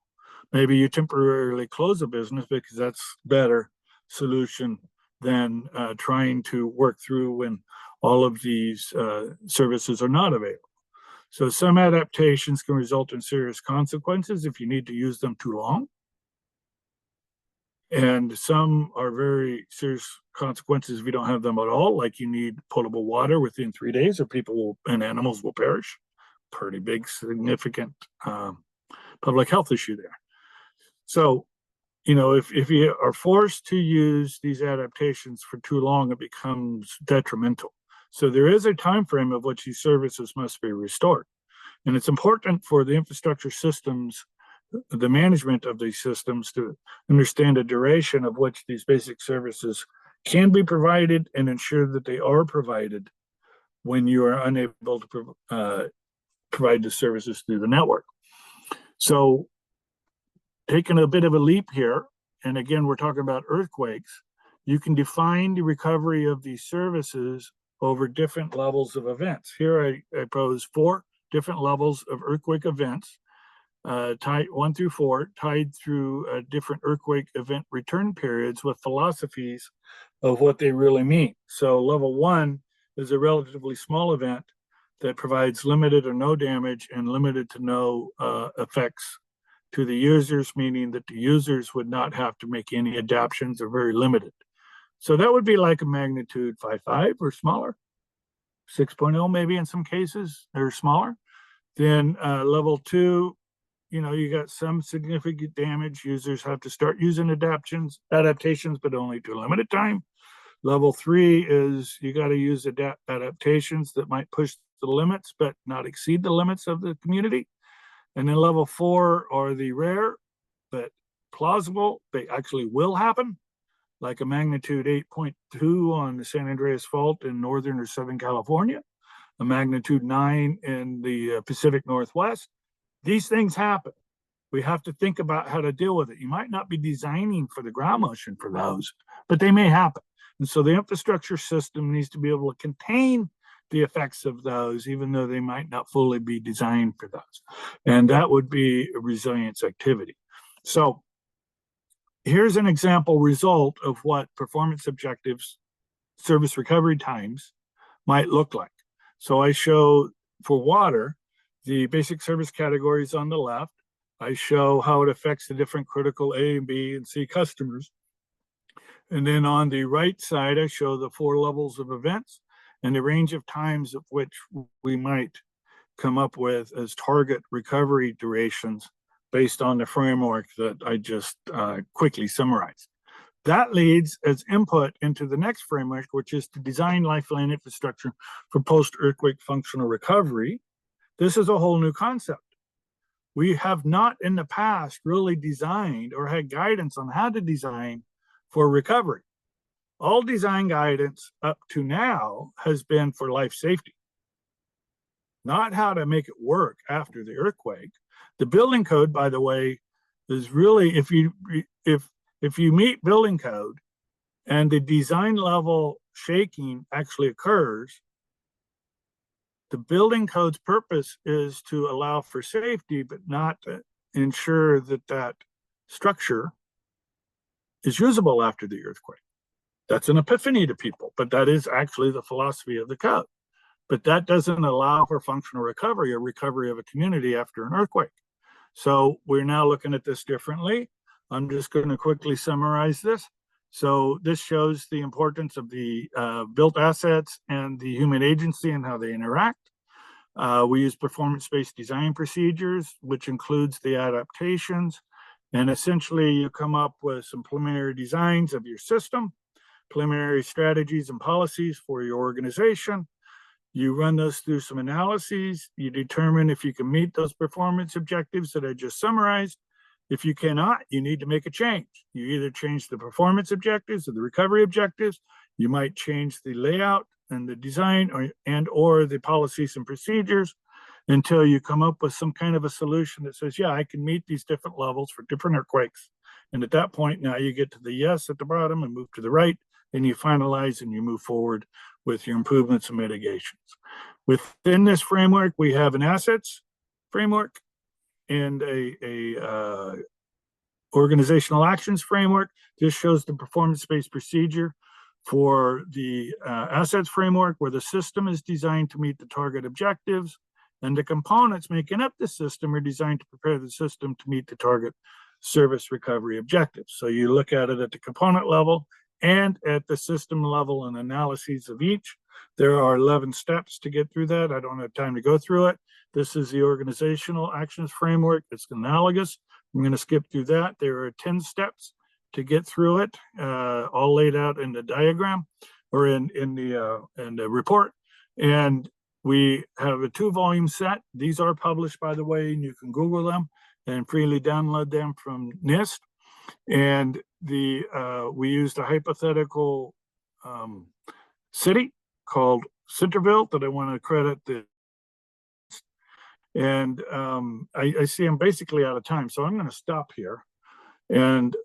Maybe you temporarily close a business because that's better solution than trying to work through when all of these services are not available. So some adaptations can result in serious consequences if you need to use them too long. And some are very serious consequences if you don't have them at all, like you need potable water within 3 days or people will, and animals will perish. Pretty big, significant public health issue there. So, you know, if you are forced to use these adaptations for too long, it becomes detrimental. So there is a time frame of which these services must be restored. And it's important for the infrastructure systems, the management of these systems, to understand the duration of which these basic services can be provided and ensure that they are provided when you are unable to provide the services through the network. So taking a bit of a leap here, and again, we're talking about earthquakes, you can define the recovery of these services over different levels of events. Here I pose 4 different levels of earthquake events, tied 1 through 4, tied through different earthquake event return periods with philosophies of what they really mean. So level 1 is a relatively small event that provides limited or no damage and limited to no effects to the users, meaning that the users would not have to make any adaptations or very limited. So that would be like a magnitude 5.5 or smaller, 6.0 maybe in some cases, or smaller. Then level 2, you know, you got some significant damage. Users have to start using adaptations, but only to a limited time. Level 3 is you got to use adaptations that might push the limits, but not exceed the limits of the community. And then level 4 are the rare, but plausible, they actually will happen, like a magnitude 8.2 on the San Andreas Fault in northern or southern California, a magnitude 9 in the Pacific Northwest. These things happen. We have to think about how to deal with it. You might not be designing for the ground motion for those, but they may happen. And so the infrastructure system needs to be able to contain the effects of those, even though they might not fully be designed for those. And that would be a resilience activity. So here's an example result of what performance objectives, service recovery times might look like. So I show for water, the basic service categories on the left. I show how it affects the different critical A, B, and C customers. And then on the right side, I show the 4 levels of events and the range of times of which we might come up with as target recovery durations based on the framework that I just quickly summarized. That leads as input into the next framework, which is to design lifeline infrastructure for post-earthquake functional recovery. This is a whole new concept. We have not in the past really designed or had guidance on how to design for recovery. All design guidance up to now has been for life safety, not how to make it work after the earthquake. The building code, by the way, is really, if you meet building code and the design level shaking actually occurs, the building code's purpose is to allow for safety, but not to ensure that that structure is usable after the earthquake. That's an epiphany to people, but that is actually the philosophy of the code. But that doesn't allow for functional recovery or recovery of a community after an earthquake. So we're now looking at this differently. I'm just going to quickly summarize this. So this shows the importance of the built assets and the human agency and how they interact. We use performance-based design procedures, which includes the adaptations. And essentially, you come up with some preliminary designs of your system, preliminary strategies and policies for your organization. You run those through some analyses. You determine if you can meet those performance objectives that I just summarized. If you cannot, you need to make a change. You either change the performance objectives or the recovery objectives. You might change the layout and the design or the policies and procedures until you come up with some kind of a solution that says, yeah, I can meet these different levels for different earthquakes. And at that point, now you get to the yes at the bottom and move to the right, and you finalize and you move forward with your improvements and mitigations. Within this framework, we have an assets framework and a organizational actions framework. This shows the performance-based procedure for the assets framework, where the system is designed to meet the target objectives, and the components making up the system are designed to prepare the system to meet the target service recovery objectives. So you look at it at the component level and at the system level and analyses of each. There are 11 steps to get through that. I don't have time to go through it. This is the organizational actions framework. It's analogous. I'm going to skip through that. There are 10 steps to get through it, all laid out in the diagram or in the report. And we have a 2-volume set. These are published, by the way, and you can Google them and freely download them from NIST. And we used a hypothetical city called Centerville that I want to credit. And I see I'm basically out of time, so I'm going to stop here and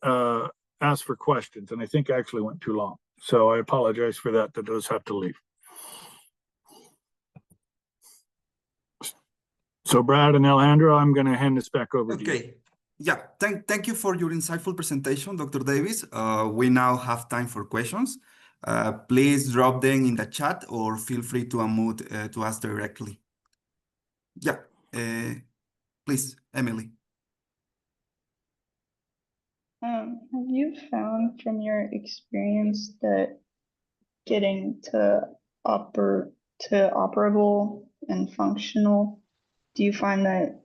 ask for questions. And I think I actually went too long, so I apologize for that. That those have to leave. So Brad and Alejandro, I'm going to hand this back over to you. Okay. Yeah, thank you for your insightful presentation, Dr. Davis. We now have time for questions. Please drop them in the chat or feel free to unmute to ask directly. Yeah, please, Emily. Have you found from your experience that getting to operable and functional, do you find that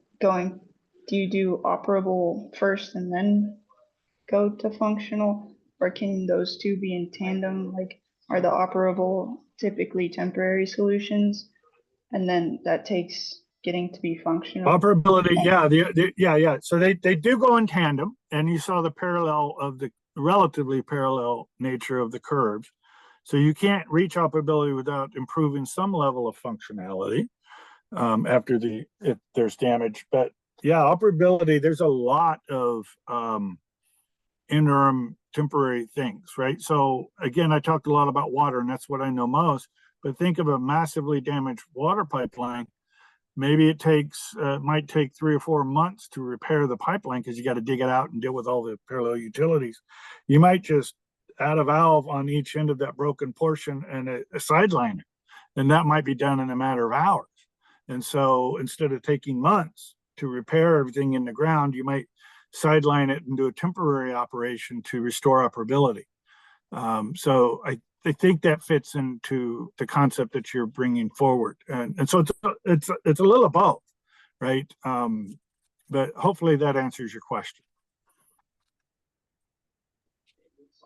do you do operable first and then go to functional, or can those two be in tandem? Like, are the operable typically temporary solutions, and then that takes getting to be functional? Operability, yeah. So they do go in tandem, and you saw the parallel of the relatively parallel nature of the curves. So you can't reach operability without improving some level of functionality after if there's damage. But yeah, operability, there's a lot of interim temporary things, right? So again, I talked a lot about water, and that's what I know most, but think of a massively damaged water pipeline. Maybe it might take 3 or 4 months to repair the pipeline because you got to dig it out and deal with all the parallel utilities. You might just add a valve on each end of that broken portion and a sideline it, and that might be done in a matter of hours. And so instead of taking months to repair everything in the ground, you might sideline it and do a temporary operation to restore operability. So I think that fits into the concept that you're bringing forward, and so it's a little of both, right? But hopefully that answers your question.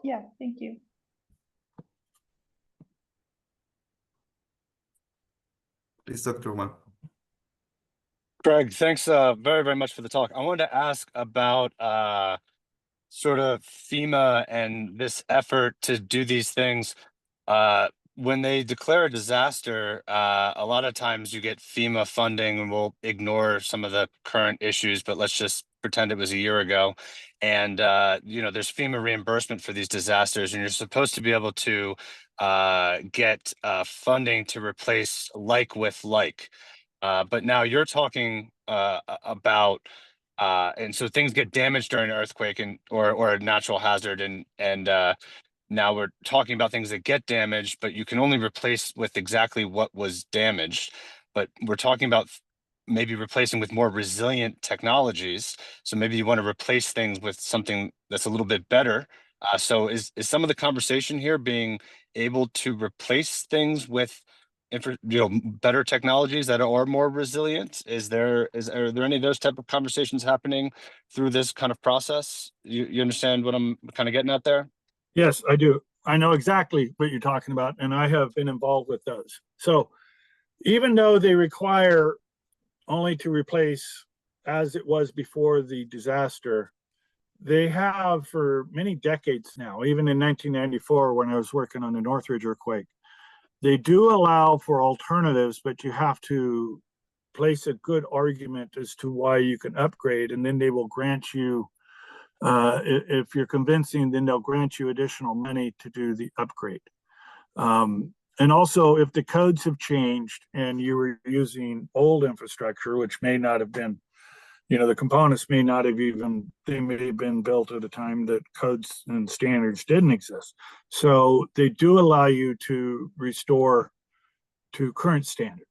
Yeah, thank you. Please, Dr. Wang. Greg, thanks very, very much for the talk. I wanted to ask about sort of FEMA and this effort to do these things. When they declare a disaster, a lot of times you get FEMA funding, and we'll ignore some of the current issues, but let's just pretend it was a year ago. And, there's FEMA reimbursement for these disasters, and you're supposed to be able to get funding to replace like with like. But now you're talking about, and so things get damaged during an earthquake or a natural hazard, and now we're talking about things that get damaged, but you can only replace with exactly what was damaged. But we're talking about maybe replacing with more resilient technologies. So maybe you want to replace things with something that's a little bit better. So is some of the conversation here being able to replace things with better technologies that are more resilient? Are there any of those type of conversations happening through this kind of process? You understand what I'm kind of getting at there? Yes, I do. I know exactly what you're talking about, and I have been involved with those. So even though they require only to replace as it was before the disaster, they have for many decades now, even in 1994 when I was working on the Northridge earthquake, they do allow for alternatives, but you have to place a good argument as to why you can upgrade, and then they will grant you, if you're convincing, then they'll grant you additional money to do the upgrade. And also, if the codes have changed and you were using old infrastructure, which may not have been, the components may not have even, they may have been built at a time that codes and standards didn't exist. So they do allow you to restore to current standard.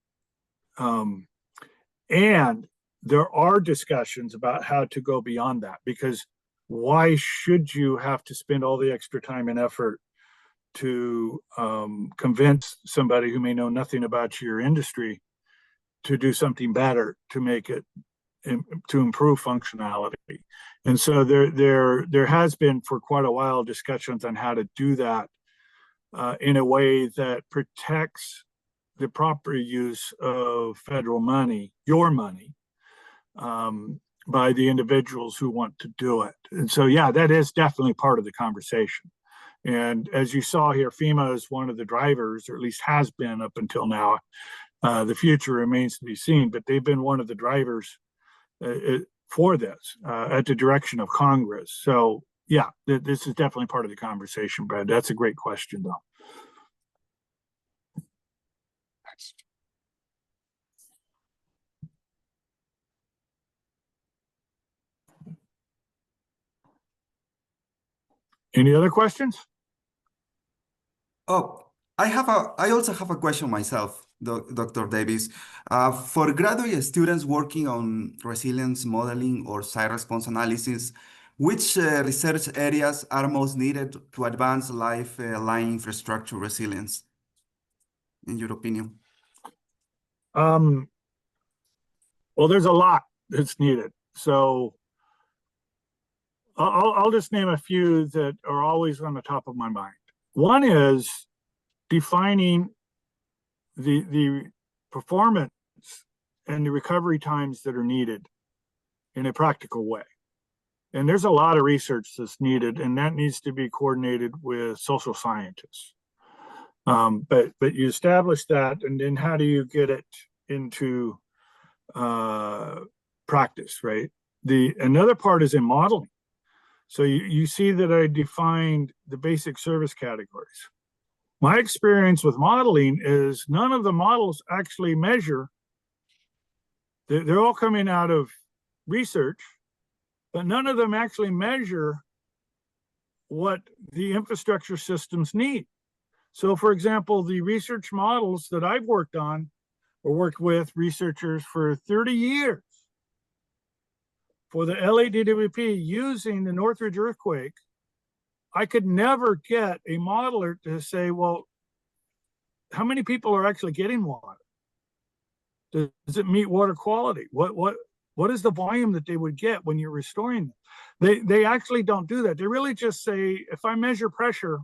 And there are discussions about how to go beyond that, because why should you have to spend all the extra time and effort to convince somebody who may know nothing about your industry to do something better to make it to improve functionality? And so there has been for quite a while discussions on how to do that in a way that protects the proper use of federal money, your money, by the individuals who want to do it. And so, yeah, that is definitely part of the conversation. And as you saw here, FEMA is one of the drivers, or at least has been up until now. The future remains to be seen, but they've been one of the drivers for this at the direction of Congress. So, yeah, this is definitely part of the conversation, Brad. That's a great question, though. Any other questions? Oh, I also have a question myself, Dr. Davis. For graduate students working on resilience modeling or site response analysis, which research areas are most needed to advance Lifeline infrastructure resilience, in your opinion? Well, there's a lot that's needed. So I'll just name a few that are always on the top of my mind. One is defining the performance and the recovery times that are needed in a practical way. And there's a lot of research that's needed, and that needs to be coordinated with social scientists. But you establish that, and then how do you get it into practice, right? Another part is in modeling. So you see that I defined the basic service categories. My experience with modeling is none of the models actually measure. They're all coming out of research, but none of them actually measure what the infrastructure systems need. So for example, the research models that I've worked on or worked with researchers for 30 years for the LADWP using the Northridge earthquake, I could never get a modeler to say, well, how many people are actually getting water? Does it meet water quality? What is the volume that they would get when you're restoring them? They actually don't do that. They really just say, if I measure pressure,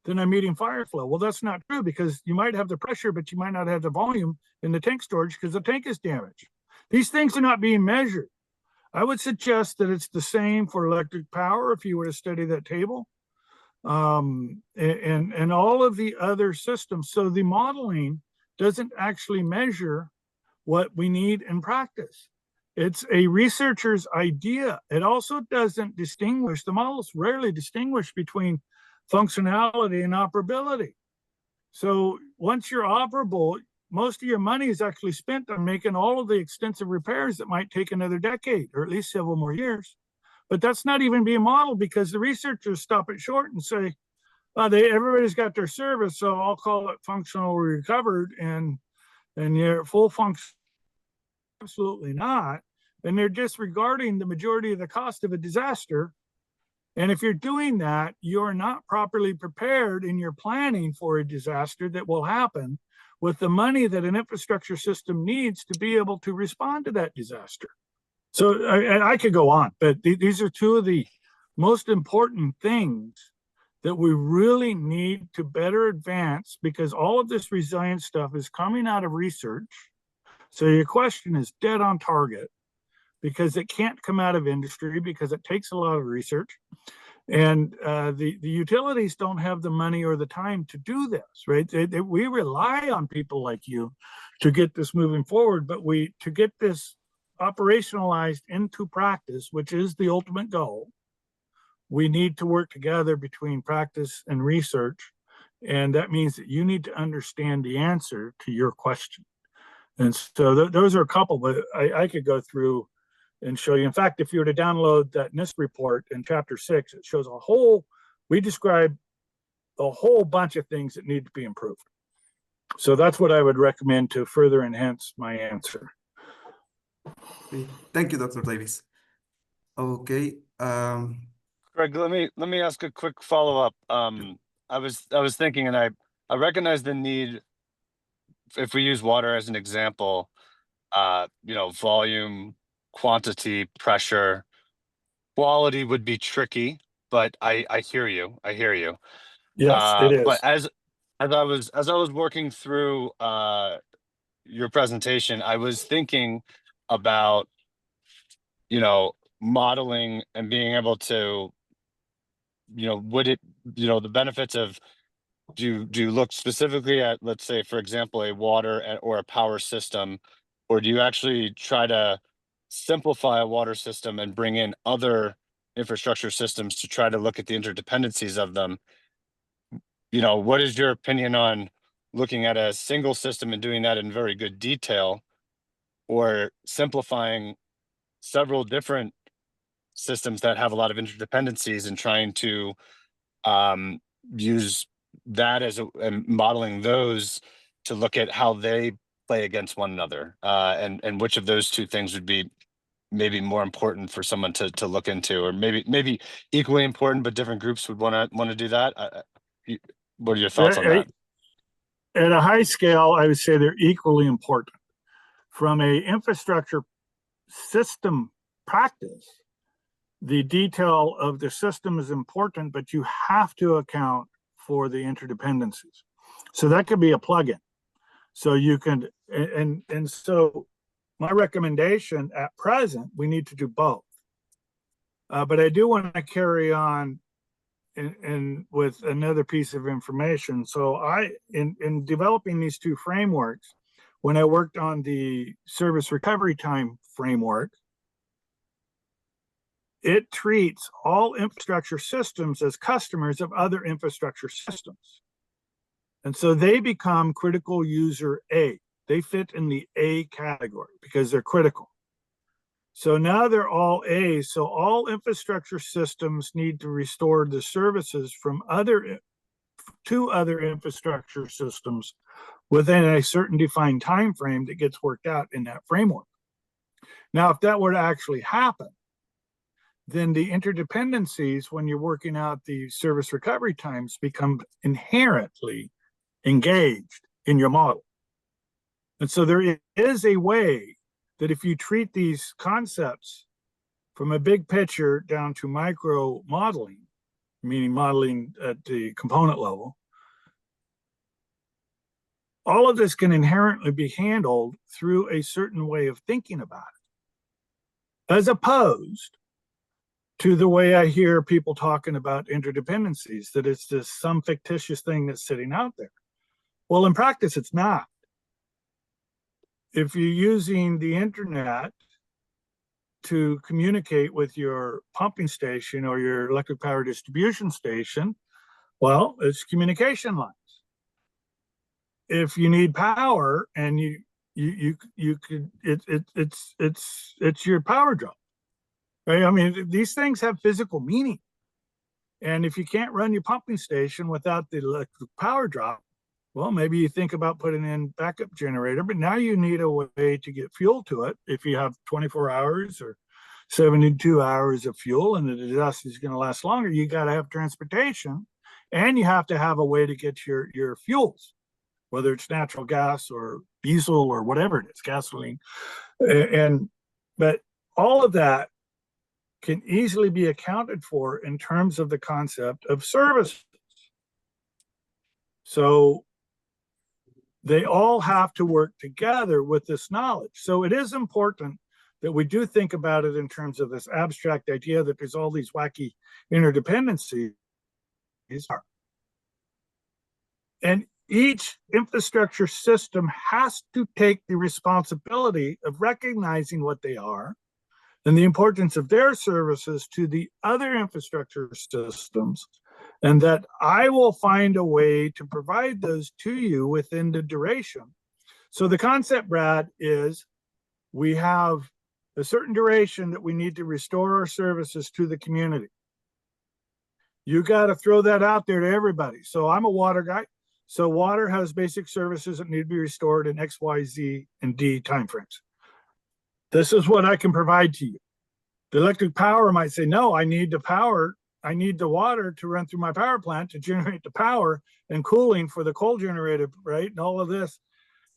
then I'm meeting fire flow. Well, that's not true, because you might have the pressure, but you might not have the volume in the tank storage because the tank is damaged. These things are not being measured. I would suggest that it's the same for electric power if you were to study that table, and all of the other systems. So the modeling doesn't actually measure what we need in practice. It's a researcher's idea. It also doesn't distinguish, the models rarely distinguish between functionality and operability. So once you're operable, most of your money is actually spent on making all of the extensive repairs that might take another decade or at least several more years. But that's not even being modeled, because the researchers stop it short and say, everybody's got their service, so I'll call it functional recovered, and you're full function. Absolutely not. And they're disregarding the majority of the cost of a disaster. And if you're doing that, you're not properly prepared in your planning for a disaster that will happen with the money that an infrastructure system needs to be able to respond to that disaster. So I could go on, but these are two of the most important things that we really need to better advance, because all of this resilience stuff is coming out of research. So your question is dead on target, because it can't come out of industry, because it takes a lot of research. And the utilities don't have the money or the time to do this, right? We rely on people like you to get this moving forward, but to get this operationalized into practice, which is the ultimate goal, we need to work together between practice and research. And that means that you need to understand the answer to your question. And so those are a couple, but I could go through and show you. In fact, if you were to download that NIST report in chapter 6, it shows we describe a whole bunch of things that need to be improved. So that's what I would recommend to further enhance my answer. Thank you, Dr. Davis. Okay. Greg, let me ask a quick follow-up. I was thinking, and I recognize the need, if we use water as an example, volume, quantity, pressure, quality would be tricky, but I hear you. I hear you. Yes, it is. But as I was working through your presentation, I was thinking about, modeling and being able to, would it, the benefits of, do you look specifically at, let's say, for example, a water or a power system, or do you actually try to simplify a water system and bring in other infrastructure systems to try to look at the interdependencies of them? What is your opinion on looking at a single system and doing that in very good detail, or simplifying several different systems that have a lot of interdependencies and trying to use that and modeling those to look at how they play against one another, and which of those two things would be maybe more important for someone to look into, or maybe equally important, but different groups would want to do that. What are your thoughts on that? At a high scale, I would say they're equally important. From a infrastructure system practice, the detail of the system is important, but you have to account for the interdependencies. So that could be a plugin. So you can, and so my recommendation at present, we need to do both. But I do want to carry on and with another piece of information. So in developing these two frameworks, when I worked on the service recovery time framework, it treats all infrastructure systems as customers of other infrastructure systems. And so they become critical user A. They fit in the A category because they're critical. So now they're all A. So all infrastructure systems need to restore the services from to other infrastructure systems within a certain defined time frame that gets worked out in that framework. Now, if that were to actually happen, then the interdependencies, when you're working out the service recovery times, become inherently engaged in your model. And so there is a way that if you treat these concepts from a big picture down to micro modeling, meaning modeling at the component level, all of this can inherently be handled through a certain way of thinking about it, as opposed to the way I hear people talking about interdependencies, that it's just some fictitious thing that's sitting out there. Well, in practice, it's not. If you're using the internet to communicate with your pumping station or your electric power distribution station, well, it's communication lines. If you need power and you could, it's your power draw, right? I mean, these things have physical meaning. And if you can't run your pumping station without the electric power drop, well, maybe you think about putting in backup generator, but now you need a way to get fuel to it. If you have 24 hours or 72 hours of fuel and the disaster is going to last longer, you got to have transportation, and you have to have a way to get your fuels, whether it's natural gas or diesel or whatever it is, gasoline. But all of that can easily be accounted for in terms of the concept of services. So they all have to work together with this knowledge. So it is important that we do think about it in terms of this abstract idea that there's all these wacky interdependencies. And each infrastructure system has to take the responsibility of recognizing what they are and the importance of their services to the other infrastructure systems, and that I will find a way to provide those to you within the duration. So the concept, Brad, is we have a certain duration that we need to restore our services to the community. You got to throw that out there to everybody. So I'm a water guy. So water has basic services that need to be restored in X, Y, Z, and D timeframes. This is what I can provide to you. The electric power might say, no, I need the power. I need the water to run through my power plant to generate the power and cooling for the coal generator, right? And all of this.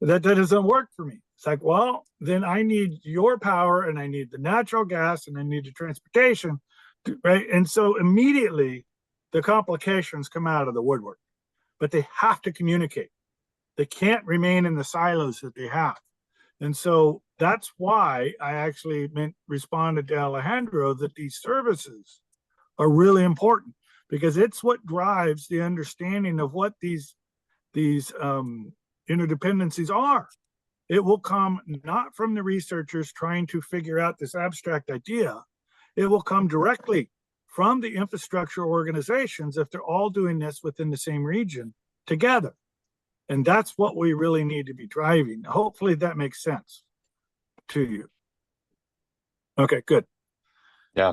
That doesn't work for me. It's like, well, then I need your power and I need the natural gas and I need the transportation, right? And so immediately the complications come out of the woodwork, but they have to communicate. They can't remain in the silos that they have. And so that's why I actually responded to Alejandro that these services are really important, because it's what drives the understanding of what these interdependencies are. It will come not from the researchers trying to figure out this abstract idea. It will come directly from the infrastructure organizations if they're all doing this within the same region together. And that's what we really need to be driving. Hopefully that makes sense to you. Okay, good. Yeah.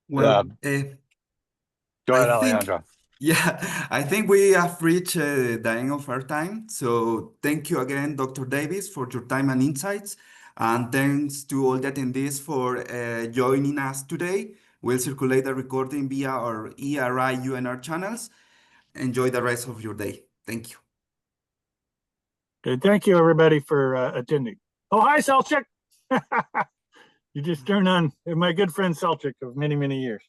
Well, Go ahead, I think, Alejandro. yeah, I think we have reached the end of our time. So thank you again, Dr. Davis, for your time and insights. And thanks to all the attendees for joining us today. We'll circulate the recording via our EERI UNR channels. Enjoy the rest of your day. Thank you. Okay, thank you everybody for attending. Oh, hi, Selchuk. You just turned on my good friend Selchuk of many, many years.